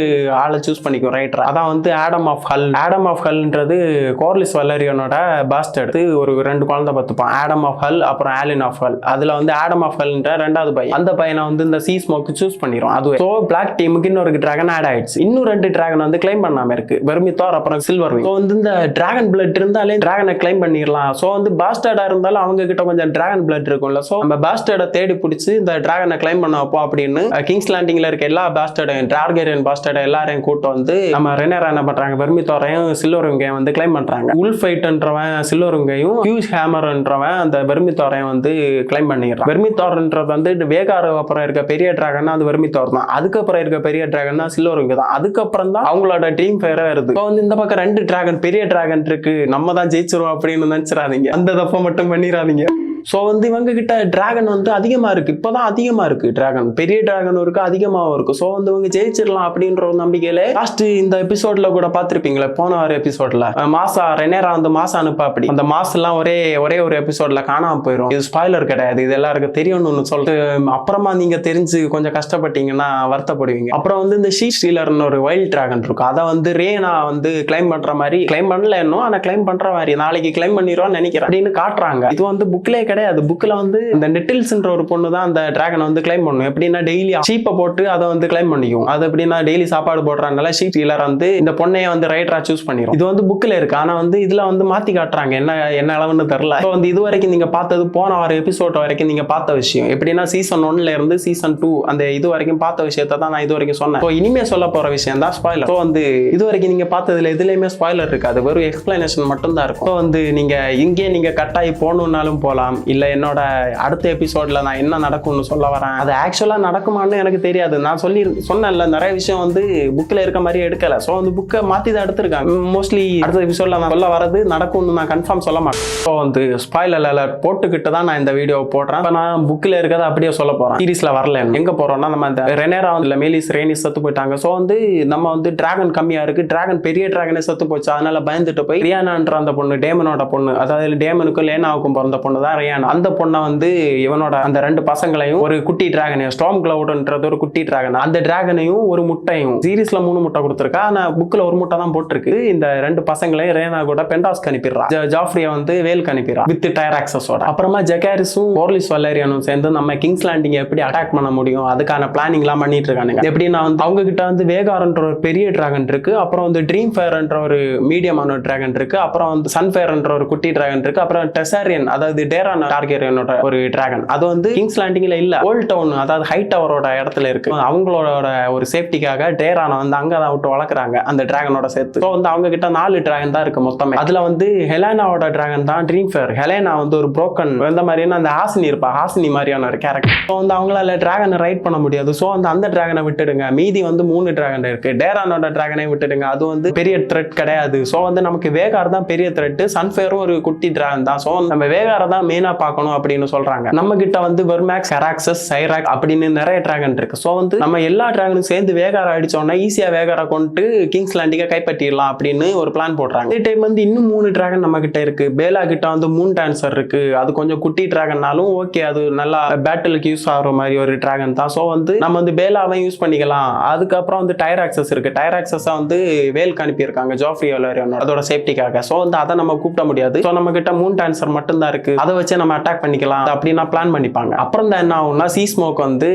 ஆளை சூஸ் பண்ணிக்கும் ரைட்டரா. அதான் வந்து ஆடம் ஆஃப் ஹல். ஆடம் ஆஃப் ஹல்ன்றது கோர்லிஸ் வலேரியனோட பாஸ்டர்ட், ஒரு 2 குழந்தை பார்த்துப்பான், ஆடம் ஆஃப் ஹல் அப்புறம் ஆலின் ஆஃப் ஹல். அதுல வந்து ஆடம் ஆஃப் ஹல்ன்ற 2வது பையன், அந்த பையனை வந்து இந்த சீ ஸ்மோக் சூஸ் பண்ணிரும். அதுவே ஸோ பிளாக் டீமுக்கு இன்னொரு டிராகன் ஆட் ஆயிடுச்சு. இன்னும் 2 டிராகன் வந்து கிளைம் பண்ணாம இருக்கு, வெர்மித்தார் அப்புறம் சில்வர் விங். ஸோ வந்து இந்த டிராகன் பிளட் இருந்தாலே டிராகனை கிளைம் பண்ணிடலாம். ஸோ வந்து பாஸ்டர்டா இருந்தாலும் அவங்க கிட்ட கொஞ்சம் டிராகன் பிளட் இருக்கும்ல, ஸோ நம்ம பாஸ்டர்டை தேடி பிடிச்சி இந்த டிராகனை கிளைம் பண்ண வைப்போம் அப்படின்னு கிங்ஸ் லேண்டிங்ல இருக்க எல்லா பாஸ்டர்டையும், டார்கெரியன் பாஸ்டர்டை எல்லாரையும் கூட்டு வந்து நம்ம ரெய்னாரா என்ன பண்றாங்க, வெர்மித்தாரையும் சில்வர் விங்கையும் வந்து கிளைம் பண்றாங்க. உல்ஃபைட்ன்றவன் சில்வர் விங்கையும், ஹியூஜ் ஹேமர்ன்றவன் அந்த வெர்மித்தாரையும் வந்து கிளைம் பண்ணிடுறான். வெர்மித்தார்ன்றது வந்து வேகார் அப்புறம் இருக்க பெரிய டிராகன் அது வெர்மித்தார் தான். அதுக்கப்புறம் இருக்க பெரிய டிராகன் சில்வர் விங் தான். அதுக்கப்புறம் தான் அவங்களோட டீம் ஃபேரா வருது. இப்போ வந்து இந்த பக்கம் 2 டிராகன், பெரிய டிராகன் இருக்கு, நம்ம தான் ஜெயிச்சிருவோம் அப்படின்னு நினைச்சிடாதீங்க, அந்த தப்பை மட்டும் பண்ணிடாதீங்க. ஸோ வந்து இவங்க கிட்ட டிராகன் வந்து அதிகமாக இருக்கு, இப்போதான் அதிகமாக இருக்கு டிராகன், பெரிய டிராகன் இருக்கு, அதிகமாகவும் இருக்கு. ஸோ வந்து இவங்க ஜெயிச்சிடலாம் அப்படின்ற ஒரு நம்பிக்கையில லாஸ்ட் இந்த எபிசோட்ல கூட பார்த்துருப்பீங்களே, போன ஒரு எபிசோட்ல மாசா ரெய்னாரா வந்து மாசா அனுப்பா, அப்படி அந்த மாஸ் எல்லாம் ஒரே ஒரு எபிசோட்ல காணாம போயிடும். இது ஸ்பாய்லர் கிடையாது, இது எல்லாருக்கும் தெரியணும்னு சொல்லிட்டு அப்புறமா நீங்க தெரிஞ்சு கொஞ்சம் கஷ்டப்பட்டீங்கன்னா வருத்தப்படுவீங்க. அப்புறம் வந்து இந்த ஷீ ஸ்டீலர்னு ஒரு வைல்ட் டிராகன் இருக்கும், அதை வந்து ரேனா வந்து கிளைம் பண்ற மாதிரி, கிளைம் பண்ணல இன்னும், ஆனா கிளைம் பண்ற மாதிரி நாளைக்கு கிளைம் பண்ணிடுவான்னு நினைக்கிறேன் அப்படின்னு காட்டுறாங்க. இது வந்து புக்லேயே கிடையாது. புக்ல வந்து இந்த நெட்டில்ஸ்ன்ற ஒரு பொண்ணு தான் அந்த டிராகனை வந்து கிளைம் பண்ணும். எப்படின்னா டெய்லி ஷீப்பை போட்டு அதை வந்து கிளைம் பண்ணிக்கும். அது எப்படின்னா டெய்லி சாப்பாடு போடுறாங்கல, ஷீப் ஸ்டீலர் வந்து இந்த பொண்ணைய வந்து ரைட்டரா சூஸ் பண்ணிடும். இது வந்து புக்ல இருக்கு, ஆனா வந்து இதுல வந்து மாத்தி காட்டுறாங்க, என்ன அளவுன்னு தெரியல. இப்போ வந்து இது வரைக்கும் நீங்க பார்த்தது போன ஒரு எபிசோட் வரைக்கும் நீங்க பார்த்த விஷயம், எப்படின்னா சீசன் 1ல இருந்து சீசன் 2 அந்த இது வரைக்கும் பார்த்த விஷயத்தை தான் நான் இது வரைக்கும் சொன்னேன். இனிமே சொல்ல போற விஷயம் தான் ஸ்பாய்லர். ஸோ வந்து இது வரைக்கும் நீங்க பார்த்ததுல எதுலையுமே ஸ்பாய்லர் இருக்காது, வெறும் எக்ஸ்பிளனேஷன் மட்டும் தான் இருக்கும். வந்து நீங்க இங்கே நீங்க கட்டாயி போகணும்னாலும் போகலாம், இல்ல என்னோட அடுத்த எபிசோட்ல நான் என்ன நடக்கும்னு சொல்ல வரேன், அது ஆக்சுவலா நடக்குமான்னு எனக்கு தெரியாது. நான் சொன்னேன்ல நிறைய விஷயம் வந்து புக்ல இருக்க மாதிரி எடுக்கல. ஸோ அந்த புக்கை மாத்தி தான் எடுத்திருக்காங்க. மோஸ்ட்லி அடுத்த எபிசோட்ல நான் சொல்ல வரது நடக்கும்னு நான் கன்ஃபார்ம் சொல்ல மாட்டேன். ஸோ வந்து ஸ்பாய்லர் அலர்ட் போட்டுக்கிட்டு தான் நான் இந்த வீடியோ போடுறேன். இப்போ நான் புக்ல இருக்கிறத அப்படியே சொல்ல போறேன். சீரீஸ்ல வரல எங்க போறோம்னா, நம்ம இந்த ரெய்னாரா இல்ல மேலிஸ் ரேனிஸ் செத்து போயிட்டாங்க. ஸோ வந்து நம்ம வந்து டிராகன் கம்மியா இருக்கு, டிராகன் பெரிய டிராகனே செத்து போச்சு, அதனால பயந்துட்டு போய் ரியானான்ற அந்த பொண்ணு, டேமனோட பொண்ணு, அதாவது டேமனுக்கும் லேனாவுக்கும் பிறந்த பொண்ணு தான் ரியானா, அந்த பொண்ணை வந்து இவனோட அந்த 2 பசங்களையும் ஒரு குட்டி டிராகனையும், ஸ்டார்ம் கிளவுட்ன்றது ஒரு குட்டி டிராகன், அந்த டிராகனையும் ஒரு முட்டையும், சீரீஸ்ல 3 முட்டை கொடுத்துருக்கா, ஆனா புக்ல 1 முட்டை தான் போட்டிருக்கு. இந்த 2 பசங்களையும் ரேனா கூட பென்டாஸ்க்கு அனுப்பிடுறா, ஜாஃப்ரியா வந்து வேலுக்கு அனுப்பிடுறா வித் டைராக்சஸோட. அப்புறமா ஜெகாரிஸும் கோர்லிஸ் வலேரியனும் சேர்ந்து நம்ம கிங்ஸ் லேண்டிங் எப்படி அட்டாக் பண்ண முடியும் அதுக்கான பிளானிங் எல்லாம் பண்ணிட்டு இருக்கானுங்க. எப்படின்னா வந்து அவங்க கிட்ட வந்து வேகார்ன்ற ஒரு பெரிய டிராகன் இருக்கு, அப்புறம் வந்து ட்ரீம் ஃபேர்ன்ற ஒரு மீடியமான டிராகன் இருக்கு, அப்புறம் வந்து சன்ஃபேர்ன்ற ஒரு குட்டி டிராகன் இருக்கு, அப்புறம் டெசாரியன் அதாவது டேரான் டார்கெரியனோட ஒரு டிராகன், அது வந்து கிங்ஸ் லேண்டிங்ல இல்ல, ஓல்ட் டவுன் அதாவது ஹை டவரோட இடத்துல இருக்கு. அவங்களோட ஒரு சேஃப்டிக்காக டேரானை வந்து அங்கதான் விட்டு வளர்க்குறாங்க அந்த டிராகனோட சேர்த்து. ஸோ வந்து அவங்க கிட்ட 4 டிராகன் தான் இருக்கு மொத்தமே. அதுல வந்து ஹெலேனாவோட டிராகன் தான் ட்ரீம் ஃபேர். ஹெலேனா வந்து ஒரு புரோக்கன் இந்த மாதிரியான அந்த ஹாசினி இருப்பா, ஹாசினி மாதிரியான ஒரு கேரக்டர். ஸோ வந்து அவங்களால டிராகனை ரைட் பண்ண முடியாது. ஸோ அந்த டிராகனை விட்டுடுங்க, மீதி வந்து 3 டிராகன் இருக்கு. டேரானோட டிராகனை விட்டுடுங்க, அது வந்து பெரிய த்ரெட் கிடையாது. ஸோ வந்து நமக்கு வேகார் தான் பெரிய த்ரெட், சன்ஃபேரும் ஒரு குட்டி டிராகன் தான். ஸோ நம்ம வேகாரை தான் மெயினா பார்க்கணும் அப்படின்னு சொல்றாங்க. நம்ம கிட்ட வந்து வெர்மேக்ஸ், ஹெராக்சஸ், சைராக் அப்படின்னு நிறைய டிராகன் இருக்கு. ஸோ வந்து நம்ம எல்லா டிராகனும் சேர்ந்து வேகாரை அடிச்சோம்னா ஈஸியா வேகாரை கொண்டு கிங்ஸ் லேண்டிங்கை கைப்பற்றிடலாம் அப்படின்னு ஒரு பிளான் போடுறாங்க. இதே டைம் வந்து இன்னும் 3 டிராகன் நம்ம கிட்ட இருக்கு. பேலா கிட்ட வந்து மூன் டான்சர் இருக்கு, அது கொஞ்சம் குட்டி டிராகன்னாலும் ஓகே, அது நல்லா பேட்டிலுக்கு யூஸ் ஆகிற மாதிரி ஒரு டிராகன் தான். ஸோ வந்து நம்ம வந்து பேலாவை யூஸ் பண்ணிக்கலாம். அதுக்கப்புறம் வந்து டைராக்சஸ் இருக்கு, டைராக்சஸை வந்து வேலுக்கு அனுப்பியிருக்காங்க ஜாஃப்ரி வலேரியனோட அதோட சேஃப்டிக்காக. ஸோ வந்து அதை நம்ம கூப்பிட முடியாது. ஸோ நம்ம கிட்ட மூன் டான்சர் மட்டும் தான் இருக்கு, அதை வச்சு நம்ம அட்டாக் பண்ணிக்கலாம் அப்படின்னா பிளான் பண்ணிப்பாங்க. அப்புறம் தான் என்ன ஆகும்னா சீஸ்மோக் வந்து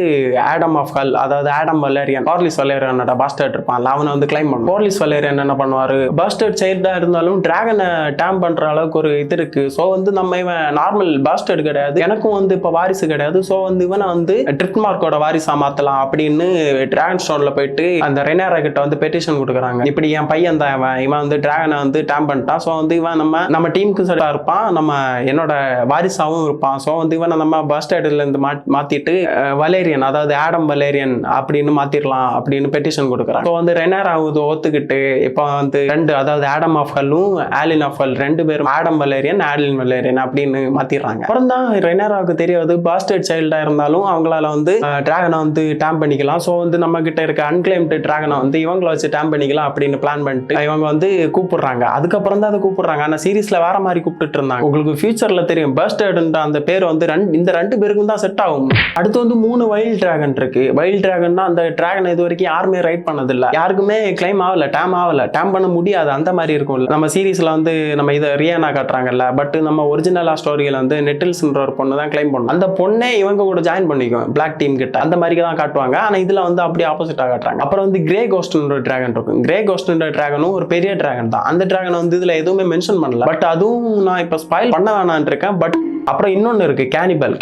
ஆடம் ஆஃப் ஹல், அதாவது ஆடம் வலேரியன், கார்லிஸ் வலேரியனோட பாஸ்டர்ட் இருப்பான், அவனை வந்து கிளைம் பண்ணும். கார்லிஸ் வலேரியன் என்ன பண்ணுவாரு, பாஸ்டர்ட் சைல்டா இருந்தாலும் டிராகனை டேம் பண்ற அளவுக்கு ஒரு இது இருக்கு. சோ வந்து நம்ம இவன் நார்மல் பாஸ்டர்ட் கிடையாது, எனக்கும் வந்து இப்ப வாரிசு கிடையாது, சோ வந்து இவனை வந்து ட்ரிப்மார்க்கோட வாரிசா மாத்தலாம் அப்படின்னு டிராகன் ஸ்டோன்ல போயிட்டு அந்த ரெனேரா கிட்ட வந்து பெட்டிஷன் கொடுக்குறாங்க. இப்படி என் பையன் தான் இவன் வந்து டிராகனை வந்து டேம் பண்ணிட்டான், சோ வந்து இவன் நம்ம டீமுக்கு செட்டா இருப்பான், நம்ம என்னோட வாரிசாவும் இருப்பான், சோ வந்து இவனை நம்ம பாஸ்டர்ட்ல இருந்து மாத்திட்டு வலேரியன், அதாவது ஆடம் வலேரியன் அப்படின்னு மாத்திரலாம் அப்படின்னு பெட்டிஷன் கொடுக்குறாங்க. ஸோ வந்து ரெனேரா ஒத்துக்கிட்டு இப்போ வந்து ரெண்டு, அதாவது ஆடம் ஆஃப் ஹல்லும் ஆலின் ஆஃப் ஹல் ரெண்டு பேரும் ஆடம் வலேரியன் ஆலின் வலேரியன் அப்படின்னு மாத்திடுறாங்க. அப்புறம் தான் ரெனேராவுக்கு தெரியாது பாஸ்டர்ட் சைல்டா இருந்தாலும் அவங்களால வந்து டிராகனை வந்து டேம் பண்ணிக்கலாம். ஸோ வந்து நம்ம கிட்ட இருக்க அன்கிளைம்டு டிராகனை வந்து இவங்களை வச்சு டேம் பண்ணிக்கலாம் அப்படின்னு பிளான் பண்ணிட்டு இவங்க வந்து கூப்பிடுறாங்க. அதுக்கப்புறம் தான் அதை கூப்பிடுறாங்க. ஆனா சீரீஸ்ல வேற மாதிரி கூப்பிட்டு இருந்தாங்க. உங்களுக்கு ஃபியூச்சர்ல தெரியும் பாஸ்டர்ட் அந்த பேர் வந்து இந்த ரெண்டு பேருக்கும் தான் செட் ஆகும். அடுத்து வந்து 3 வைல்ட் டிராகன் இருக்கு. வைல்ட் டிராகன்னா அந்த டிராகன் இது வரைக்கும் யாருமே ரைட் பண்ணதில்லை, யாருக்குமே கிளைம் ஆகல, டேம் பண்ண முடியாது, அந்த மாதிரி இருக்கும்ல. நம்ம சீரீஸ்ல வந்து நம்ம இதை ரியானா காட்டுறாங்கல்ல, பட் நம்ம ஒரிஜினலா ஸ்டோரியில வந்து நெட்டில்ஸ்ன்ற ஒரு பொண்ணு தான் கிளைம் பண்ணும். அந்த பொண்ணே இவங்க கூட ஜாயின் பண்ணிக்கும் பிளாக் டீம் கிட்ட, அந்த மாதிரி தான் காட்டுவாங்க. ஆனா இதுல வந்து அப்படியே ஆப்போசிட்டா காட்டுறாங்க. அப்புறம் வந்து கிரே கோஸ்ட்ன்ற டிராகன் இருக்கும். கிரே கோஸ்ட்ன்ற டிராகனும் ஒரு பெரிய டிராகன் தான். அந்த டிராகன் வந்து இதுல எதுவுமே மென்ஷன் பண்ணல, பட் அதுவும் நான் இப்ப ஸ்பாயில் பண்ண வேணான் இருக்கேன். பட் அப்புறம் இன்னொன்னு இருக்கு,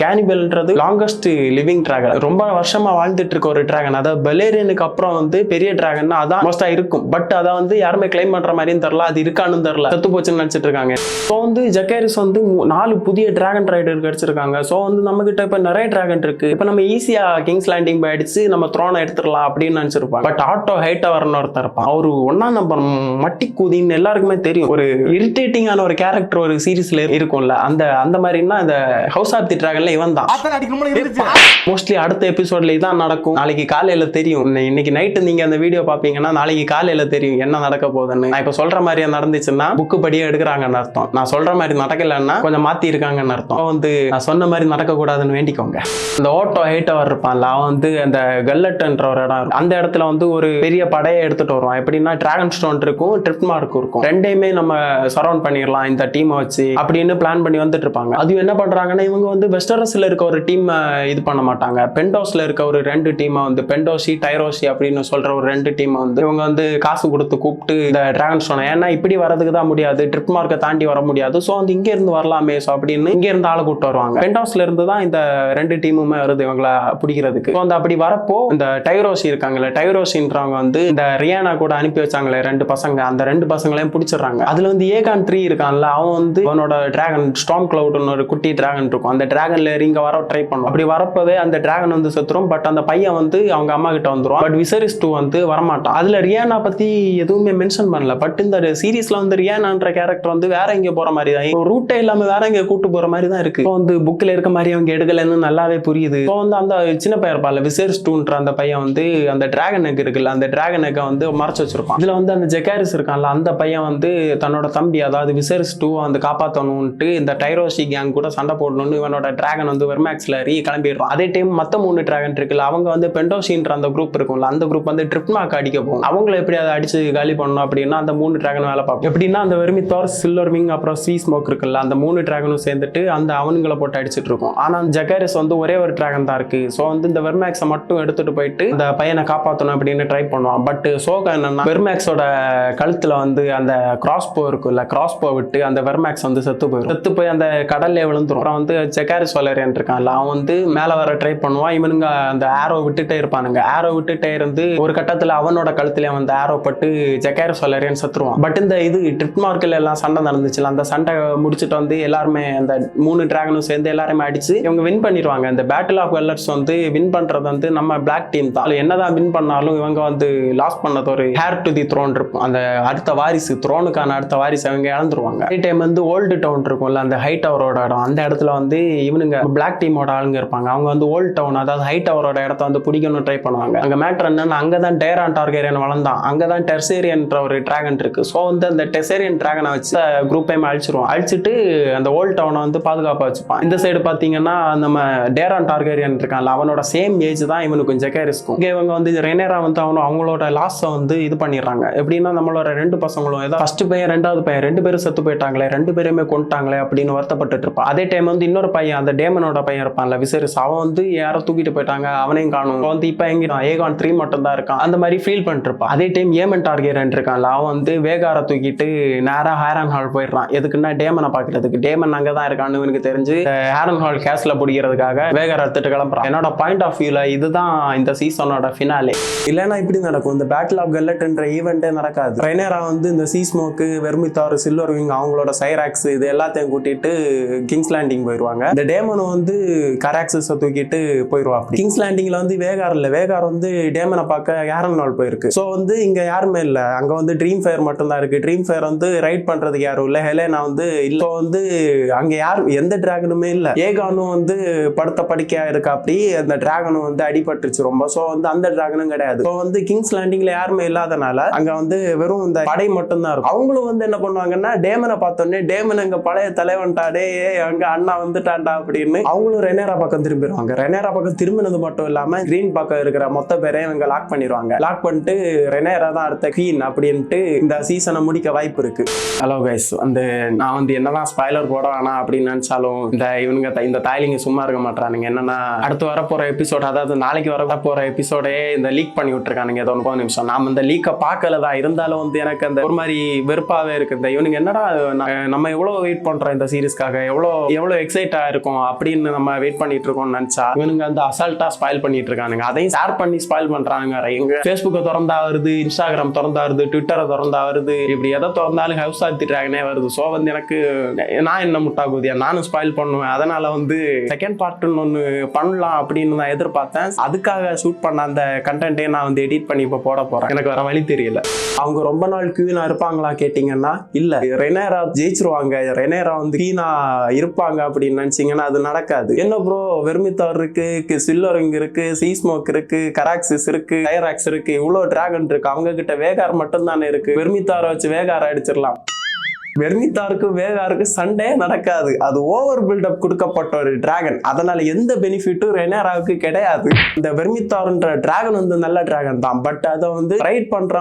கேனிபல்ன்றது லாங்கஸ்ட் லிவிங் டிராகன், ரொம்ப வருஷமா வாழ்ந்துட்டு இருக்க ஒரு டிராகன். அதாவது பெலேரியனுக்கு அப்புறம் வந்து பெரிய டிராகன் அதான் மோஸ்டா இருக்கும். பட் அதை வந்து யாருமே கிளைம் பண்ற மாதிரியும் தெரியல, அது இருக்கான்னு தெரியல, செத்து போச்சுன்னு நினைச்சிட்டு இருக்காங்க. ஸோ வந்து ஜக்கேரிஸ் வந்து 4 புதிய டிராகன் ரைடர் கிடைச்சிருக்காங்க. ஸோ வந்து நம்ம கிட்ட இப்ப நிறைய டிராகன் இருக்கு, இப்ப நம்ம ஈஸியா கிங்ஸ் லேண்டிங் போய் அடிச்சு நம்ம த்ரோனை எடுத்துடலாம் அப்படின்னு நினைச்சிருப்பாங்க. பட் ஆட்டோ ஹைட்டவர்னு ஒருத்தர் இருப்பான், அவரு 1ஆம் நம்பர் மட்டி கூதின்னு எல்லாருக்குமே தெரியும். ஒரு இரிட்டேட்டிங்கான ஒரு கேரக்டர் ஒரு சீரீஸ்ல இருக்கும்ல, அந்த மாதிரின்னா இந்த ஹவுஸ் ஆஃப் தி டிராகன்ல இவன் தான். மோஸ்ட்லி அடுத்த எபிசோட்ல இதான் நடக்கும். நாளைக்கு காலையில தெரியும். இன்னைக்கு நைட்டு நீங்க அந்த வீடியோ பாப்பீங்கன்னா நாளைக்கு காலையில தெரியும் என்ன நடக்க போகுதுன்னு. நான் இப்ப சொல்ற மாதிரியே நடந்துச்சுன்னா புக்கு படியே எடுக்கிறாங்கன்னு அர்த்தம். நான் சொல்ற மாதிரி நடக்கலன்னா கொஞ்சம் மாத்தி இருக்காங்கன்னு அர்த்தம். வந்து நான் சொன்ன மாதிரி நடக்க கூடாதுன்னு வேண்டிக்கோங்க. இந்த ஓட்டோ ஹைட்டவர் இருப்பான்ல, அவன் வந்து அந்த கல்லட்ன்ற ஒரு இடம், அந்த இடத்துல வந்து ஒரு பெரிய படையை எடுத்துட்டு வருவான். எப்படின்னா டிராகன் ஸ்டோன் இருக்கும், ட்ரிப்மார்க் இருக்கும், ரெண்டையுமே நம்ம சரௌண்ட் பண்ணிடலாம் இந்த டீமை வச்சு அப்படின்னு பிளான் பண்ணி வந்துட்டு இருப்பாங்க. அது என்ன பண்றாங்கன்னா இவங்க வந்து வெஸ்டரஸ்ல இருக்க ஒரு டீம் இது பண்ண மாட்டாங்க, பென்டோஸ்ல இருக்க ஒரு 2 டீமை வந்து பென்டோசி டைரோசி அப்படின்னு சொல்ற ஒரு 2 டீமை வந்து இவங்க வந்து காசு கொடுத்து கூப்பிட்டு இந்த டிராகன் ஸ்டோன், ஏன்னா இப்படி வரதுக்கு தான் முடியாது, ட்ரிப் மார்க்கை தாண்டி வர முடியாது, ஸோ வந்து இங்க இருந்து வரலாமே ஸோ அப்படின்னு இங்க இருந்து ஆளை கூப்பிட்டு வருவாங்க. பென்டோஸ்ல இருந்து தான் இந்த 2 டீமுமே வருது இவங்களை பிடிக்கிறதுக்கு. ஸோ வந்து அப்படி வரப்போ இந்த டைரோசி இருக்காங்கல்ல, டைரோசின்றவங்க வந்து இந்த ரியானா கூட அனுப்பி வச்சாங்களே 2 பசங்க, அந்த 2 பசங்களையும் பிடிச்சிடுறாங்க. அதுல வந்து ஏகான் 3 இருக்கான்ல, அவன் வந்து அவனோட டிராகன் ஸ்டார்ம் கிளவுட்னு ஒரு குட்டி டிராகன் இருக்கும், அந்த டிராகன்ல இங்க வர ட்ரை பண்ணும். அப்படி வரப்பவே அந்த டிராகன் வந்து செத்துரும். பட் அந்த பையன் வந்து அவங்க அம்மா கிட்ட வந்துரும். பட் விசரிஸ் 2 வந்து வரமாட்டான். அதுல ரியானா பத்தி எதுவுமே மென்ஷன் பண்ணல. பட் இந்த சீரீஸ்ல வந்து ரியானான்ற கேரக்டர் வந்து வேற எங்க போற மாதிரி தான், ரூட்டே இல்லாம வேற எங்க கூட்டு போற மாதிரி தான் இருக்கு. வந்து புக்ல இருக்க மாதிரி அவங்க எடுக்கலன்னு நல்லாவே புரியுது. வந்து அந்த சின்ன பையன் இருப்பாள் விசரிஸ் 2ன்ற அந்த பையன் வந்து அந்த டிராகன் எக் இருக்குல்ல, அந்த டிராகன் எக்கை வந்து மறைச்சு வச்சிருப்பான். இதுல வந்து அந்த ஜெகாரிஸ் இருக்கான்ல, அந்த பையன் வந்து தன்னோட தம்பி அதாவது விசரிஸ் 2 வந்து காப்பாற்றணும்ட்டு இந்த டைரோசி கேங் கூட சண்டை போடணும்னு இவனோட டிராகன் வந்து வெர்மேக்ஸ்ல கிளம்பிடுறான். அதே டைம் மத்த 3 டிராகன் இருக்குல்ல, அவங்க வந்து பென்டோசின்ற அந்த குரூப் இருக்கும்ல, அந்த குரூப் வந்து ட்ரிப்மார்க் அடிக்க போகும். அவங்களை எப்படி அதை அடிச்சு காலி பண்ணணும் அப்படின்னா அந்த 3 டிராகன் வேலை பார்ப்போம். எப்படின்னா அந்த வெர்மித்தார், சில்வர்விங் அப்புறம் சீஸ்மோக் இருக்குல்ல, அந்த 3 டிராகனும் சேர்ந்துட்டு அந்த அவனுங்களை போட்டு அடிச்சிட்டு இருக்கும். ஆனா ஜெகாரிஸ் வந்து ஒரே ஒரு டிராகன் தான் இருக்கு. ஸோ வந்து இந்த வெர்மேக்ஸை மட்டும் எடுத்துட்டு போயிட்டு அந்த பையனை காப்பாற்றணும் அப்படின்னு ட்ரை பண்ணுவான். பட் சோகா என்னன்னா வெர்மேக்ஸோட கழுத்துல வந்து அந்த கிராஸ்போ இருக்குல்ல, கிராஸ்போ விட்டு அந்த வெர்மேக்ஸ் வந்து செத்து போய் அந்த கடல்ல விழுந்துரும். அப்புறம் வந்து ஜெகாரிஸ் வலேரியன் இருக்கான்ல, அவன் வந்து மேல வர ட்ரை பண்ணுவான். இவனுங்க அந்த ஆரோ விட்டுட்டே இருப்பானுங்க. ஆரோ விட்டுட்டே இருந்து ஒரு கட்டத்துல அவனோட கழுத்துல வந்து ஆரோ பட்டு ஜெகாரிஸ் வலேரியன் செத்துருவான். பட் இந்த இது ட்ரிப் மார்க்கில் எல்லாம் சண்டை நடந்துச்சுல, அந்த சண்டை முடிச்சுட்டு வந்து எல்லாருமே அந்த 3 டிராகனும் சேர்ந்து எல்லாருமே அடிச்சு இவங்க வின் பண்ணிடுவாங்க. இந்த பேட்டில் ஆஃப் வெல்லர்ஸ் வந்து வின் பண்றது வந்து நம்ம பிளாக் டீம் தான். என்னதான் வின் பண்ணாலும் இவங்க வந்து லாஸ் பண்ணது ஒரு ஹேர் டு தி த்ரோன் இருக்கும், அந்த அடுத்த வாரிசு, த்ரோனுக்கான அடுத்த வாரிசு அவங்க இழந்துருவாங்க. அதே டைம் வந்து ஓல்டு டவுன் இருக்கும்ல, அந்த ஹை டவரோட இடம், அந்த இடத்துல வந்து இவனுங்க பிளாக் டீமோட ஆளுங்க இருப்பாங்க. அவங்க வந்து ஓல்டு டவுன் அதாவது ஹை டவரோட இடத்த வந்து பிடிக்கணும் ட்ரை பண்ணுவாங்க. அங்க மேட்டர் என்னன்னா அங்கதான் டேரான் டார்கேரியன் வளர்ந்தான், அங்கதான் டெர்சேரியன்ற ஒரு டிராகன் இருக்கு. ஸோ வந்து அந்த டெர்சேரியன் டிராகனை வச்சு குரூப்பையும் அழிச்சிட்டு அந்த ஓல்டு டவுனை வந்து பாதுகாப்பா வச்சுப்பான். இந்த சைடு பாத்தீங்கன்னா நம்ம டேரான் டார்கேரியன் இருக்கான்ல, அவனோட சேம் ஏஜ் தான் இவனுக்கும் ஜெகாரிஸ்க்கும். இவங்க வந்து ரெனேரா வந்து அவங்களோட லாஸை வந்து இது பண்ணிடுறாங்க. எப்படின்னா நம்மளோட 2 பசங்களும் ஏதாவது ஃபர்ஸ்ட் பையன் 2வது பையன் 2 பேரும் செத்து போயிட்டாங்களே, 2 பேருமே கொண்டுட்டாங்களே அப்படின்னு வருத்தப்பட்டு இருப்பான். அதே டைம் வந்து இன்னொரு பையன் அந்த டேமனோட பையன் இருப்பான்ல விசரிஸ், அவன் வந்து யாரோ தூக்கிட்டு போயிட்டாங்க, அவனையும் காணும். வந்து இப்ப எங்க ஏகான் 3 மட்டும் தான் இருக்கான், அந்த மாதிரி ஃபீல் பண்ணிட்டு இருப்பான். அதே டைம் ஏமன் டார்கெரன் இருக்கான்ல, அவன் வந்து வேகார தூக்கிட்டு நேரா ஹேரன் ஹால் போயிடுறான். எதுக்குன்னா டேமனை பாக்குறதுக்கு. டேமன் அங்கதான் இருக்கான்னு இவனுக்கு தெரிஞ்சு ஹேரன் ஹால் கேஸ்ல பிடிக்கிறதுக்காக வேகார எடுத்துட்டு கிளம்புறான். என்னோட பாயிண்ட் ஆஃப் வியூல இதுதான் இந்த சீசனோட ஃபினாலே. இல்லைன்னா இப்படி நடக்கும், இந்த பேட்டில் ஆஃப் கல்லட்ன்ற ஈவெண்டே நடக்காது. ரெய்னேரா வந்து இந்த சீஸ்மோக்கு, வெர்மித்தார், சில்வர் விங், அவங்களோட சைராக்ஸ் இது எல்லாத்தையும் கூட்டிட்டு கிங்ஸ் லேண்டிங் போயிடுவாங்க. இந்த டேமன் வந்து கராக்ஸஸை தூக்கிட்டு போயிடுவா. கிங்ஸ் லேண்டிங்ல வந்து வேகார் இல்ல, வேகார் வந்து டேமனை பார்க்க ஹேரன் ஹால் போயிருக்கு. ஸோ வந்து இங்க யாருமே இல்ல, அங்க வந்து ட்ரீம் ஃபயர் மட்டும் தான் இருக்கு. ட்ரீம் ஃபயர் வந்து ரைட் பண்றதுக்கு யாரும் இல்ல, ஹெலேனா வந்து இல்ல. ஸோ வந்து அங்க யாரும் எந்த டிராகனுமே இல்ல. ஏகானும் வந்து படுத்த படிக்கையா இருக்கா, அப்படி அந்த டிராகனும் வந்து அடிபட்டுருச்சு ரொம்ப. ஸோ வந்து அந்த டிராகனும் கிடையாது. ஸோ வந்து கிங்ஸ் லேண்டிங்ல யாருமே இல்லாதனால அங்க வந்து வெறும் இந்த படை மட்டும் தான் இருக்கும். அவங்களும் வந்து என்ன பண்ணுவாங்கன்னா டேமனை பார்த்தோன்னே, டேமன் எங்க பழைய தலைவன்டாடே, அங்க அண்ணா வந்துட்டான்டா அப்படின்னு அவங்களும் ரெனேரா பக்கம் திரும்பிடுவாங்க. ரெனேரா பக்கம் திரும்பினது மட்டும் இல்லாம கிரீன் பக்கம் இருக்கிற மொத்த பேரையும் இவங்க லாக் பண்ணிடுவாங்க. லாக் பண்ணிட்டு ரெனேரா தான் அடுத்த குவீன் அப்படின்ட்டு இந்த சீசனை முடிக்க வாய்ப்பு இருக்கு. ஹலோ கைஸ், வந்து நான் வந்து என்னதான் ஸ்பாய்லர் போட வேணாம் அப்படின்னு நினைச்சாலும் இவனுங்க இந்த தாய்லிங்க சும்மா இருக்க மாட்டானுங்க. என்னன்னா அடுத்து வரப்போற எபிசோட், அதாவது நாளைக்கு வரப்போற எபிசோடே இந்த லீக் பண்ணி விட்டுருக்கானுங்க. ஏதோ 30 நிமிஷம் நாம இந்த லீக்கை பார்க்கலதான், இருந்தாலும் வந்து எனக்கு அந்த ஒரு மாதிரி வெறுப்பாவே இருக்கு. இந்த இவனுங்க என்னடா நம்ம எவ்வளவு வெயிட் பண்றோம் இந்த சீரிஸ்க்காக, எவ்வளவு எக்ஸைட்டா இருக்கும் அப்படின்னு நம்ம வெயிட் பண்ணிட்டு இருக்கோம்னு நினைச்சா இவனுங்க அந்த அசால்ட்டா ஸ்பாயில் பண்ணிட்டு இருக்கானுங்க. அதையும் ஷேர் பண்ணி ஸ்பாயில் பண்றாங்க. எங்க ஃபேஸ்புக்கை திறந்தா வருது, இன்ஸ்டாகிராம் திறந்தா வருது, ட்விட்டரை திறந்தா வருது, இப்படி எதை திறந்தாலும் ஹவுஸ் ஆஃப் தி டிராகனே வருது. ஸோ வந்து எனக்கு நான் என்ன முட்டாகுதியா, நானும் ஸ்பாயில் பண்ணுவேன். அதனால வந்து செகண்ட் பார்ட்னு ஒன்று பண்ணலாம் அப்படின்னு நான் எதிர்பார்த்தேன். அதுக்காக ஷூட் பண்ண அந்த கண்டென்ட்டே நான் வந்து எடிட் பண்ணி இப்போ போட போறேன். எனக்கு வேற வழி தெரியல. அவங்க ரொம்ப நாள் குவீனா இருப்பாங்களா கேட்டீங்கன்னா இல்ல, ரெனேரா ஜெயிச்சிருவாங்க, ரெனேரா வந்து குவீனா இருப்பாங்க அப்படின்னு நினைச்சீங்கன்னா அது நடக்காது. என்ன ப்ரோ, வெர்மித்தார் இருக்கு, சில்வர் விங் இருக்கு, சீஸ்மோக் இருக்கு, கராக்சிஸ் இருக்கு, டைராக்ஸ் இருக்கு, இவ்வளவு டிராகன் இருக்கு, அவங்க கிட்ட வேகார் மட்டும் தானே இருக்கு, வெர்மித்தாரை வச்சு வேகார அடிச்சிடலாம். வெர்மித்தாருக்கு வேகாருக்கு சண்டே நடக்காது. அது ஓவர் பில்டப் கொடுக்கப்பட்ட ஒரு டிராகன், அதனால எந்த பெனிஃபிட்டும் ரெனேராவுக்கு கிடையாது. இந்த வெர்மித்தார்ன்ற டிராகன் வந்து நல்ல டிராகன் தான், பட் அதை வந்து ரைட் பண்ற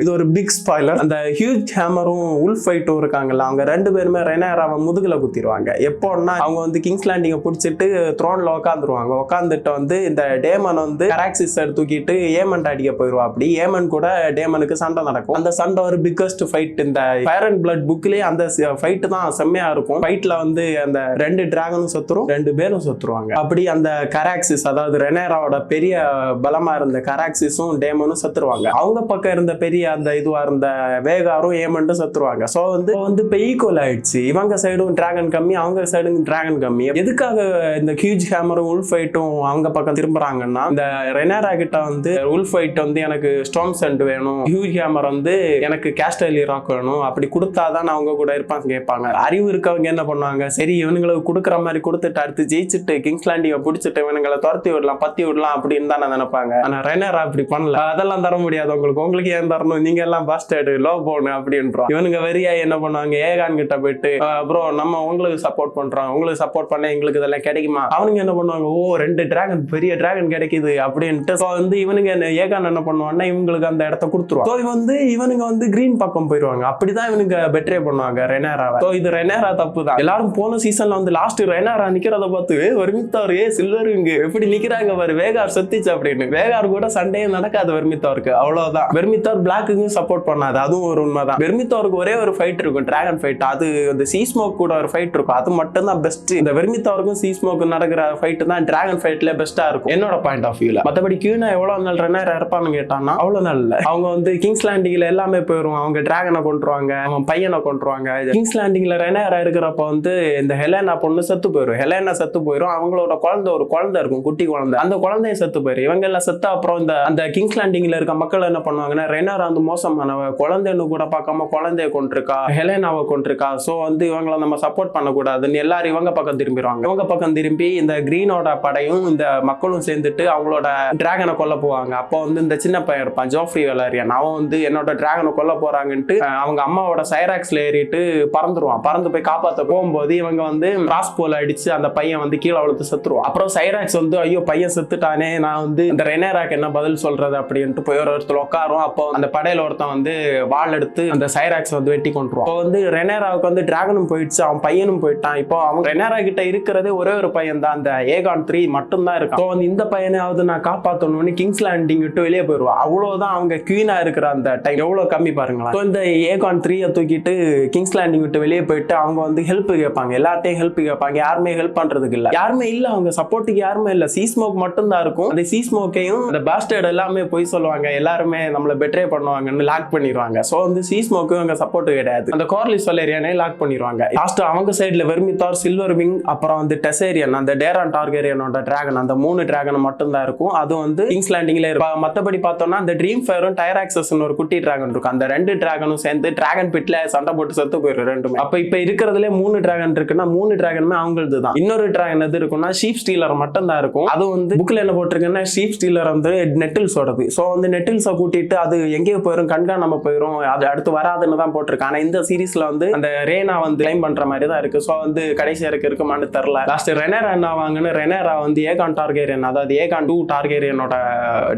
இது ஒரு பிக் ஸ்பாய்லர். அந்த ஹியூஜ் ஹேமரும் உல்ஃப் ஃபைட்டும் இருக்காங்கல்ல, அவங்க 2 பேருமே ரெனேராவை முதுகுல குத்திடுவாங்க. எப்போன்னா அவங்க வந்து கிங்ஸ் லேண்டிங்கை பிடிச்சிட்டு த்ரோன்ல உட்காந்துருவாங்க. உட்காந்துட்டு வந்து இந்த டேமன் வந்து கராக்சிஸ் தூக்கிட்டு ஏமன் அடிக்க போயிடுவா. அப்படி ஏமன் கூட டேமனுக்கு சண்டை நடக்கும். அந்த சண்டை ஒரு பிக்கஸ்ட் ஃபைட் இந்த ஃபயர் அண்ட் பிளட் புக்ல அந்த ஃபைட் தான் செம்மையா இருக்கும். ஃபைட்ல வந்து அந்த 2 டிராகனும் செத்துரும், 2 பேரும் செத்துருவாங்க. அப்படி அந்த கராக்சிஸ், அதாவது ரெனேராவோட பெரிய பலமா இருந்த கராக்சிஸும் டேமனும் செத்துருவாங்க. அவங்க பக்கம் இருந்த பெரிய அந்த இதுவா இருந்த வேகாரும் ஏமண்டும் செத்துருவாங்க. சோ வந்து இப்ப ஈக்குவல் ஆயிடுச்சு. இவங்க சைடும் டிராகன் கம்மி, அவங்க சைடும் டிராகன் கம்மி. எதுக்காக இந்த ஹியூஜ் ஹேமரும் உல்ஃப் ஃபைட்டும் அவங்க பக்கம் திரும்புறாங்கன்னா, இந்த ரெனேரா கிட்ட வந்து உல்ஃப் ஃபைட் வந்து எனக்கு ஸ்டார்ம் சென்ட் வேணும், ஹியூஜ் ஹேமர் வந்து எனக்கு கேஸ்டலி ராக் வேணும், அப்படி கொடுத்தாதான் அவங்க கூட இருப்பாங்க கேட்பாங்க. அறிவு இருக்கவங்க என்ன பண்ணுவாங்க, சரி இவனுங்களுக்கு கொடுக்குற மாதிரி கொடுத்துட்டு அடுத்து ஜெயிச்சுட்டு கிங்ஸ் லேண்டிங்கை பிடிச்சிட்டு இவனுங்களை துரத்தி விடலாம், பத்தி விடலாம் அப்படின்னு தான் நினைப்பாங்க. ஆனா ரெனேரா அப்படி பண்ணல. அதெல்லாம் தர முடியாது உங்களுக்கு ஏன் தரணும், நீங்க எல்லாம் பாஸ்டர்டு லோ போனு அப்படின்றோம். இவனுங்க வெறியா என்ன பண்ணுவாங்க, ஏகான் கிட்ட போயிட்டு ப்ரோ நம்ம உங்களுக்கு சப்போர்ட் பண்றோம், உங்களுக்கு சப்போர்ட் பண்ண எங்களுக்கு இதெல்லாம் கிடைக்குமா. அவனுங்க என்ன பண்ணுவாங்க, ஓ 2 டிராகன் பெரிய டிராகன் கிடைக்குது அப்படின்ட்டு வந்து இவனுங்க ஏகான் என்ன பண்ணுவாங்கன்னா இவங்களுக்கு அந்த இடத்த கொடுத்துருவாங்க. இவனுங்க வந்து கிரீன் பக்கம் போயிடுவாங்க. அப்படிதான் இவனுங்க பெட்ரே பண்ணுவாங்க ரெனேராவை. சோ இது ரெனேரா தப்பு தான். எல்லாரும் போன சீசன்ல வந்து லாஸ்ட் ரெனேரா நிக்கிறத பார்த்து வெர்மித்தார் சில்வர் விங் எப்படி நிக்கிறாங்க பாரு, வேகார் செத்துச்சு அப்படின்னு. வேகார் கூட சண்டையே நடக்காது வெர்மித்தாருக்கு, அவ்வளவுதான். வெர்மித்தார் பிளாக்குக்கும் சப்போர்ட் பண்ணாது, அதுவும் ஒரு உண்மைதான். வெர்மித்தாருக்கு ஒரே ஒரு ஃபைட் இருக்கும், டிராகன் ஃபைட். அது அந்த சீஸ்மோக் கூட ஒரு ஃபைட் இருக்கும், அது மட்டும் தான் பெஸ்ட். இந்த வெர்மித்தாருக்கும் சீஸ்மோக்கு நடக்கிற ஃபைட் தான் டிராகன் ஃபைட்ல பெஸ்டா இருக்கும் என்னோட பாயிண்ட் ஆஃப் வியூல. மத்தபடி கியூனா எவ்வளவு நாள் ரெனேரா இருப்பான்னு கேட்டான்னா அவ்வளவு நாள் இல்ல. அவங்க வந்து கிங்ஸ் லேண்டிங்ல எல்லாமே போயிடும். அவங்க டிராகனை கொண்டுருவாங்க, அவன் பையனை கொண்டுருவாங்க. கிங்ஸ் லேண்டிங்ல ரெனேரா இருக்கிறப்ப வந்து இந்த ஹெலேனா பொண்ணு செத்து போயிடும். ஹெலேனா செத்து போயிடும். அவங்களோட ஒரு குழந்தை இருக்கும், குட்டி குழந்தை. அந்த குழந்தைய செத்து போயிடும். இவங்க எல்லாம் செத்த அப்புறம் அந்த கிங்ஸ் லேண்டிங்ல இருக்க மக்கள் என்ன பண்ணுவாங்கன்னா, ரெனேரா வந்து மோசமானவ, குழந்தைன்னு கூட பார்க்காம குழந்தைய கொண்டிருக்கா, ஹெலேனாவை கொண்டிருக்கா, சோ வந்து இவங்களை நம்ம சப்போர்ட் பண்ணக்கூடாதுன்னு எல்லாரும் இவங்க பக்கம் திரும்பிடுவாங்க. இவங்க பக்கம் திரும்பி இந்த கிரீனோட படையும் இந்த மக்களும் சேர்ந்துட்டு அவங்களோட டிராகனை கொல்ல போவாங்க. அப்போ வந்து இந்த சின்ன பையன் இருப்பான், ஜோஃப்ரி வெலரியன், அவன் வந்து என்னோட டிராகனை கொல்ல போறாங்கன்ட்டு அவங்க அம்மாவோட சைராக்ஸ்ல ஏறிட்டு பறந்து போய் காப்பாற்ற போகும்போது இவங்க வந்து கிராஸ் போல அடிச்சு அந்த பையன் வந்து கீழே அழுத்து செத்துருவான். அப்புறம் சைராக்ஸ் வந்து ஐயோ பையன் செத்துட்டானே, நான் வந்து இந்த ரெனேராக்கு என்ன பதில் சொல்றது அப்படின்ட்டு போய் ஒருத்தர் உட்காரும். அப்போ அந்த படையில ஒருத்தன் வந்து வாள் எடுத்து அந்த சைராக்ஸ் வந்து வெட்டி கொண்டுருவான். இப்போ வந்து ரெனேராவுக்கு வந்து டிராகனும் போயிடுச்சு, அவன் பையனும் போயிட்டான். இப்போ அவன் ரெனேரா கிட்ட இருக்கிறதே ஒரே ஒரு பையன் தான், அந்த ஏகான் 3 மட்டும் தான் இருக்கான். வந்து இந்த பையனாவது நான் காப்பாற்றணும்னு கிங்ஸ் லேண்டிங் விட்டு வெளியே போயிடுவா. அவ்வளவுதான் அவங்க குவீனா இருக்கிற அந்த டைம் எவ்வளவு கம்மி பாருங்களா. இந்த ஏகான் 3 தூக்கிட்டு கிங்ஸ் லேண்டிங் விட்டு வெளியே போயிட்டு அவங்க வந்து ஹெல்ப் கேட்பாங்க, எல்லார்ட்டையும் ஹெல்ப் கேட்பாங்க. யாருமே ஹெல்ப் பண்றதுக்கு இல்ல, யாருமே இல்ல, அவங்க சப்போர்ட்டுக்கு யாருமே இல்ல. சீஸ்மோக் மட்டும் தான் இருக்கும். அந்த சீஸ்மோக்கையும் அந்த பாஸ்டர்ட் எல்லாமே போய் சொல்லுவாங்க, எல்லாருமே நம்மள பெட்ரே பண்ணுவாங்கன்னு லாக் பண்ணிடுவாங்க. சோ வந்து சீஸ்மோக்கு அங்க சப்போர்ட் கிடையாது. அந்த கார்லிஸ் வலேரியானே லாக் பண்ணிடுவாங்க. லாஸ்ட் அவங்க சைடுல வெர்மிதார், சில்வர் விங், அப்புறம் வந்து டெசேரியன், அந்த டேரான் டார்கேரியனோட டிராகன், அந்த 3 டிராகன் மட்டும் தான் இருக்கும். அது வந்து கிங்ஸ் லேண்டிங்ல இருக்கும். மத்தபடி பார்த்தோம்னா அந்த ட்ரீம் ஃபயரும் டைராக்சஸ்னு ஒரு குட்டி டிராகன் இருக்கும். அந்த 2 டிராகனும் சேர்ந்து டிராகன் பிட்ல சண்டை போட்டு செத்து போயிடும் ரெண்டுமே. அப்ப இப்ப இருக்கிறதுல 3 டிராகன் இருக்குன்னா 3 டிராகனுமே அவங்களது தான். இன்னொரு டிராகன் எது இருக்குன்னா ஷீப் ஸ்டீலர் மட்டும் தான் இருக்கும். அது வந்து புக்ல என்ன போட்டிருக்குன்னா ஷீப் ஸ்டீலர் வந்து நெட்டில்ஸோடது. சோ வந்து நெட்டில்ஸை கூட்டிட்டு அது எங்கேயோ போயிடும், கண்காணாம போயிடும், அது அடுத்து வராதுன்னு தான் போட்டிருக்கு. ஆனா இந்த சீரீஸ்ல வந்து அந்த ரேனா வந்து கிளைம் பண்ற மாதிரி தான் இருக்கு. சோ வந்து கடைசி வரைக்கும் இருக்குமான்னு தெரியல. லாஸ்ட் ரெனேரா என்ன வாங்குன்னு, ரெனேரா வந்து ஏகான் டார்கேரியன், அதாவது ஏகான் 2 டார்கேரியனோட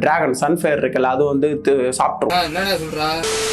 டிராகன் சன்ஃபயர் இருக்குல்ல, அது வந்து சாப்பிட்டுரும்.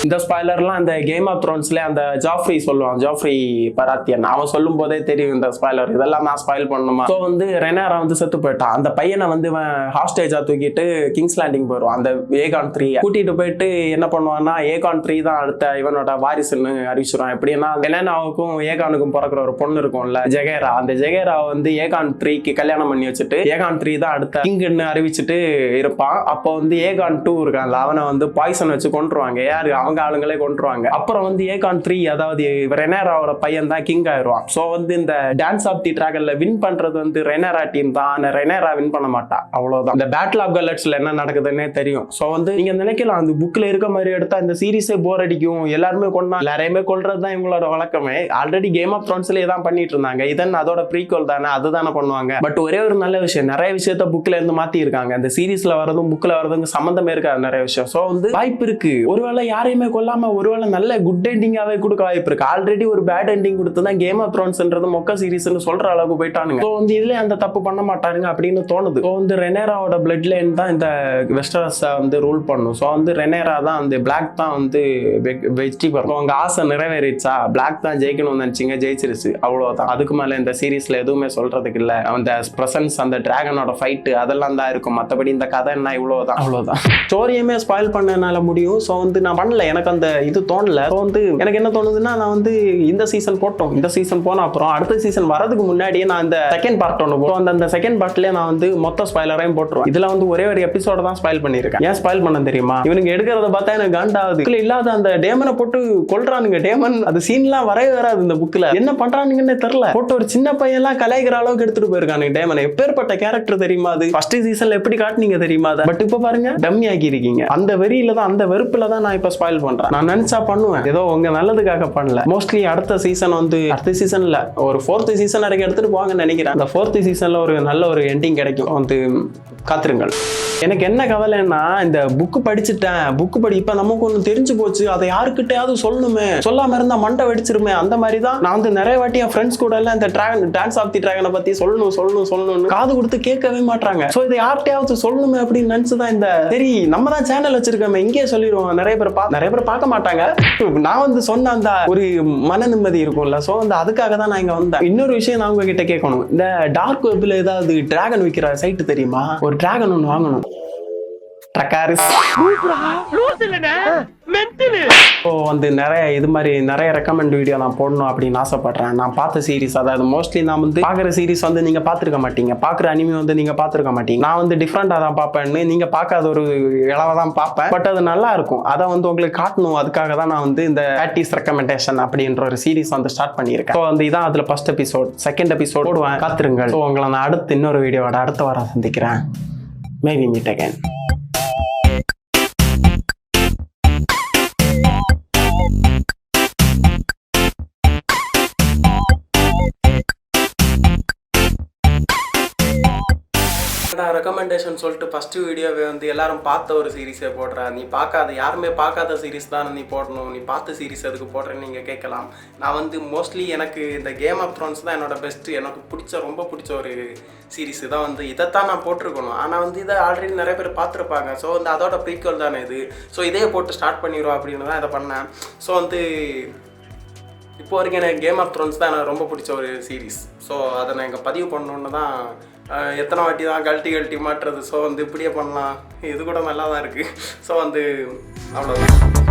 இந்த ஸ்பாய்லர்லாம் அந்த கேம் ஆஃப் த்ரோன்ஸ்ல அந்த ஜாஃப்ரி சொல்லுவான், ஜாஃப்ரி பராத்தியன், அவன் சொல்லும் போதே தெரியும் இந்த ஸ்பாய்லர். இதெல்லாம் நான் ஸ்பாயில் பண்ணணுமா? ஸோ வந்து ரெனேரா வந்து செத்து போயிட்டான். அந்த பையனை வந்து ஹாஸ்டேஜா தூக்கிட்டு கிங்ஸ் லேண்டிங் போயிடுவான். அந்த ஏகான் 3 கூட்டிட்டு போயிட்டு என்ன பண்ணுவான்னா, ஏகான் 3 தான் அடுத்த இவனோட வாரிசுன்னு அறிவிச்சிருவான். எப்படின்னா எலெனாவுக்கும் ஏகானுக்கும் பிறக்கிற ஒரு பொண்ணு இருக்கும்ல, ஜெகேரா, அந்த ஜெகேரா வந்து ஏகான் 3க்கு கல்யாணம் பண்ணி வச்சுட்டு ஏகான் 3 தான் அடுத்த கிங்னு அறிவிச்சுட்டு இருப்பான். அப்போ வந்து ஏகான் 2 இருக்கான்ல, அவனை வந்து பாய்சன் வச்சு கொண்டுருவாங்க. யாரு? அவங்க ஆளுங்களே கொண்டுருவாங்க. அப்புறம் வந்து ஏகான் 3, அதாவது ரெனேராவோட பையன் தான் கிங் ஆயிடுவான். சோ வந்து இந்த டான்ஸ் ஆஃப் தி டிராகன்ல வின் பண்றது வந்து ரெனேரா டீம் தான். ரெனேரா வின் பண்ண மாட்டா, அவ்வளவுதான். இந்த பேட்டில் ஆஃப் கல்லட்ஸ்ல என்ன நடக்குதுன்னே தெரியும். சோ வந்து நீங்க நினைக்கலாம் அந்த புக்ல இருக்க மாதிரி எடுத்தா இந்த சீரிஸே போர் அடிக்கும், எல்லாருமே கொண்டா, எல்லாரையுமே கொல்றதுதான் இவங்களோட வழக்கமே. ஆல்ரெடி கேம் ஆஃப் த்ரோன்ஸ்லயே தான் பண்ணிட்டு இருந்தாங்க. இதன் அதோட ப்ரீக்வல் தானே, அதுதானே பண்ணுவாங்க. பட் ஒரே ஒரு நல்ல விஷயம், நிறைய விஷயத்த புக்ல இருந்து மாத்தி இருக்காங்க. இந்த சீரிஸ்ல வரதும் புக்ல வரதும் சம்பந்தமே இருக்காது நிறைய விஷயம். சோ வந்து வாய்ப்பு இருக்கு, ஒருவேளை யாரையுமே கொல்லாம ஒருவேளை நல்ல குட் எண்டிங்காவே கொடுக்க வாய்ப்பு இருக்கு. ஆல்ரெடி ஒரு பேட் எண்டிங் கொடுத்துதான் கேம் ஆஃப் த்ரோன்ஸ்ன்றது மொக்க சீரிஸ்னு சொல்ற அளவுக்கு போயிட்டானுங்க. சோ வந்து இதுல அந்த தப்பு பண்ண மாட்டாருங்க அப்படின்னு தோணுது. சோ வந்து ரெனேராவோட பிளட் லைன் தான் இந்த வெஸ்டரஸை வந்து ரூல் பண்ணும். சோ வந்து ரெனேரா தான் அந்த பிளாக் தான் வந்து வெற்றி பெறும். உங்க ஆசை நிறைவேறிச்சா, பிளாக் தான் ஜெயிக்கணும்னு நினைச்சீங்க, ஜெயிச்சிருச்சு, அவ்வளவுதான். அதுக்கு மேல இந்த சீரிஸ்ல எதுவுமே சொல்றதுக்கு இல்ல. அந்த பிரசன்ஸ், அந்த டிராகனோட ஃபைட் அதெல்லாம் தான் இருக்கும். மத்தபடி இந்த கதை என்ன, இவ்வளவுதான், அவ்வளவுதான். ஸ்டோரியுமே ஸ்பாயில் பண்ணனால முடியும். சோ வந்து நான் பண்ணல, எனக்கு அந்த இது தோணல. சோ வந்து எனக்கு என்ன தோணுதுன்னா, நான் வந்து இந்த சீசன் போட்டோம், இந்த சீசன் போன அப்புறம் அடுத்த சீசன் வரதுக்கு முன்னாடியே நான் இந்த செகண்ட் பார்ட் ஒன்று போட்டோம். அந்த செகண்ட் பார்ட்லயே நான் வந்து மொத்த ஸ்பாயிலரையும் போட்டுருவேன். இதுல வந்து ஒரே ஒரு எபிசோட தான் ஸ்பாயில் பண்ணிருக்கேன். ஏன் ஸ்பாயில் பண்ண தெரியுமா? இவனுக்கு எடுக்கிறத பார்த்தா எனக்கு காண்டாவது. இல்லாத அந்த டேமனை போட்டு கொல்றானுங்க. டேமன் அது சீன்லாம் வரவே வராது இந்த புக்ல. என்ன பண்றானுங்கன்னு தெரியல. போட்டு ஒரு சின்ன பையன் எல்லாம் கலாய்க்கிற அளவுக்கு எடுத்துட்டு போயிருக்கானுங்க டேமன். எப்பேற்பட்ட கேரக்டர் தெரியுமா? அது ஃபர்ஸ்ட் சீசன்ல எப்படி காட்டுனீங்க தெரியுமா? பட் இப்ப பாருங்க, டம்மி ஆக்கி இருக்கீங்க. அந்த வெறியில தான், அந்த வெறுப்புல தான் நான் இப்ப ஸ்பாயில் பண்றேன். நான் நினைச்சா பண்ணுவேன், ஏதோ உங்க நல்லதுக்காக பண்ணல. மோஸ்ட்லி அடுத்த சீசன் வந்து, அடுத்த சீசன்ல ஒரு 4th சீசன் வரைக்கும் எடுத்துட்டு போவாங்கன்னு நினைக்கிறேன். அந்த 4th சீசன்ல ஒரு நல்ல ஒரு எண்டிங் கிடைக்கும், வந்து காத்திருங்கள். எனக்கு என்ன கவலைன்னா, இந்த புக்கு படிச்சுட்டேன், புக்கு படி இப்ப நமக்கு ஒண்ணு தெரிஞ்சு போச்சு, அதை யாருக்கிட்டையாவது சொல்லணுமே, சொல்லாம இருந்தா மண்டை வெடிச்சிருமே. அந்த மாதிரி தான் நான் வந்து நிறைய வாட்டி என் ஃப்ரெண்ட்ஸ் கூட எல்லாம் இந்த டான்ஸ் ஆஃப் தி டிராகனை பத்தி சொல்லணும் காது கொடுத்து கேட்கவே மாட்டாங்க. சோ இதை யார்கிட்டயாவது சொல்லணுமே அப்படின்னு நினைச்சுதான் இந்த சரி நம்ம தான் சேனல் வச்சிருக்கோம், இங்கே சொல்லிடுவோம். நிறைய பேர் பார்க்க மாட்டாங்க. நான் வந்து சொன்ன அந்த ஒரு மன நிம்மதி இருக்கும்ல, சோ வந்து அதுக்காக தான் நான் இங்க வந்தேன். இன்னொரு விஷயம் நான் உங்ககிட்ட கேட்கணும், இந்த டார்க் வெப்ல ஏதாவது டிராகன் விற்கிற சைட் தெரியுமா? ஒரு டிராகன் ஒன்று வாங்கணும். வந்து நிறைய இது மாதிரி நிறைய ரெக்கமெண்ட் வீடியோ நான் போடணும் அப்படின்னு ஆசைப்படுறேன். நான் பார்த்த சீரிஸ், அதாவது மோஸ்ட்லி நான் வந்து பார்க்குற சீரிஸ் வந்து நீங்க பார்த்துருக்க மாட்டீங்க, பார்க்குற அனிமே வந்து நீங்க பார்த்துருக்க மாட்டீங்க. நான் வந்து டிஃப்ரெண்டா தான் பார்ப்பேன்னு, நீங்க பார்க்காத ஒரு இளவை தான் பார்ப்பேன். பட் அது நல்லா இருக்கும், அதை வந்து உங்களுக்கு காட்டணும். அதுக்காக தான் நான் வந்து இந்த பேட்டிஸ் ரெக்கமெண்டேஷன் அப்படின்ற ஒரு சீரிஸ் வந்து ஸ்டார்ட் பண்ணியிருக்கேன். ஸோ வந்து இதான் அதுல ஃபர்ஸ்ட் எபிசோட். செகண்ட் எபிசோட் போடுவேன், காத்திருங்கள். ஸோ உங்களை நான் அடுத்து இன்னொரு வீடியோவோட அடுத்த வாரம் சந்திக்கிறேன். Maybe meet again. என்னடா ரெக்கமெண்டேஷன் சொல்லிட்டு ஃபஸ்ட்டு வீடியோவை வந்து எல்லாரும் பார்த்த ஒரு சீரீஸை போடுறா, நீ பார்க்காத யாருமே பார்க்காத சீரீஸ் தான் நீ போடணும், நீ பார்த்த சீரீஸ் எதுக்கு போடுறேன்னு நீங்கள் கேட்கலாம். நான் வந்து மோஸ்ட்லி எனக்கு இந்த கேம் ஆஃப் த்ரோன்ஸ் தான் என்னோட பெஸ்ட்டு, எனக்கு ரொம்ப பிடிச்ச ஒரு சீரீஸ் தான். வந்து இதைத்தான் நான் போட்டிருக்கணும், ஆனால் வந்து இதை ஆல்ரெடி நிறைய பேர் பார்த்துருப்பாங்க. ஸோ வந்து அதோட ப்ரீக்வல் தானே இது. ஸோ இதே போட்டு ஸ்டார்ட் பண்ணிடுவோம் அப்படின்னு தான் இதை பண்ணேன். ஸோ வந்து இப்போ வரைக்கும் எனக்கு கேம் ஆஃப் த்ரோன்ஸ் தான் எனக்கு ரொம்ப பிடிச்ச ஒரு சீரீஸ். ஸோ அதை நான் இங்கே பதிவு பண்ணணுன்னு தான் எத்தனை வாட்டி தான் கழட்டி மாட்டுறது. ஸோ வந்து இப்படியே பண்ணலாம், இது கூட நல்லா தான் இருக்குது. ஸோ வந்து அவ்வளோதான்.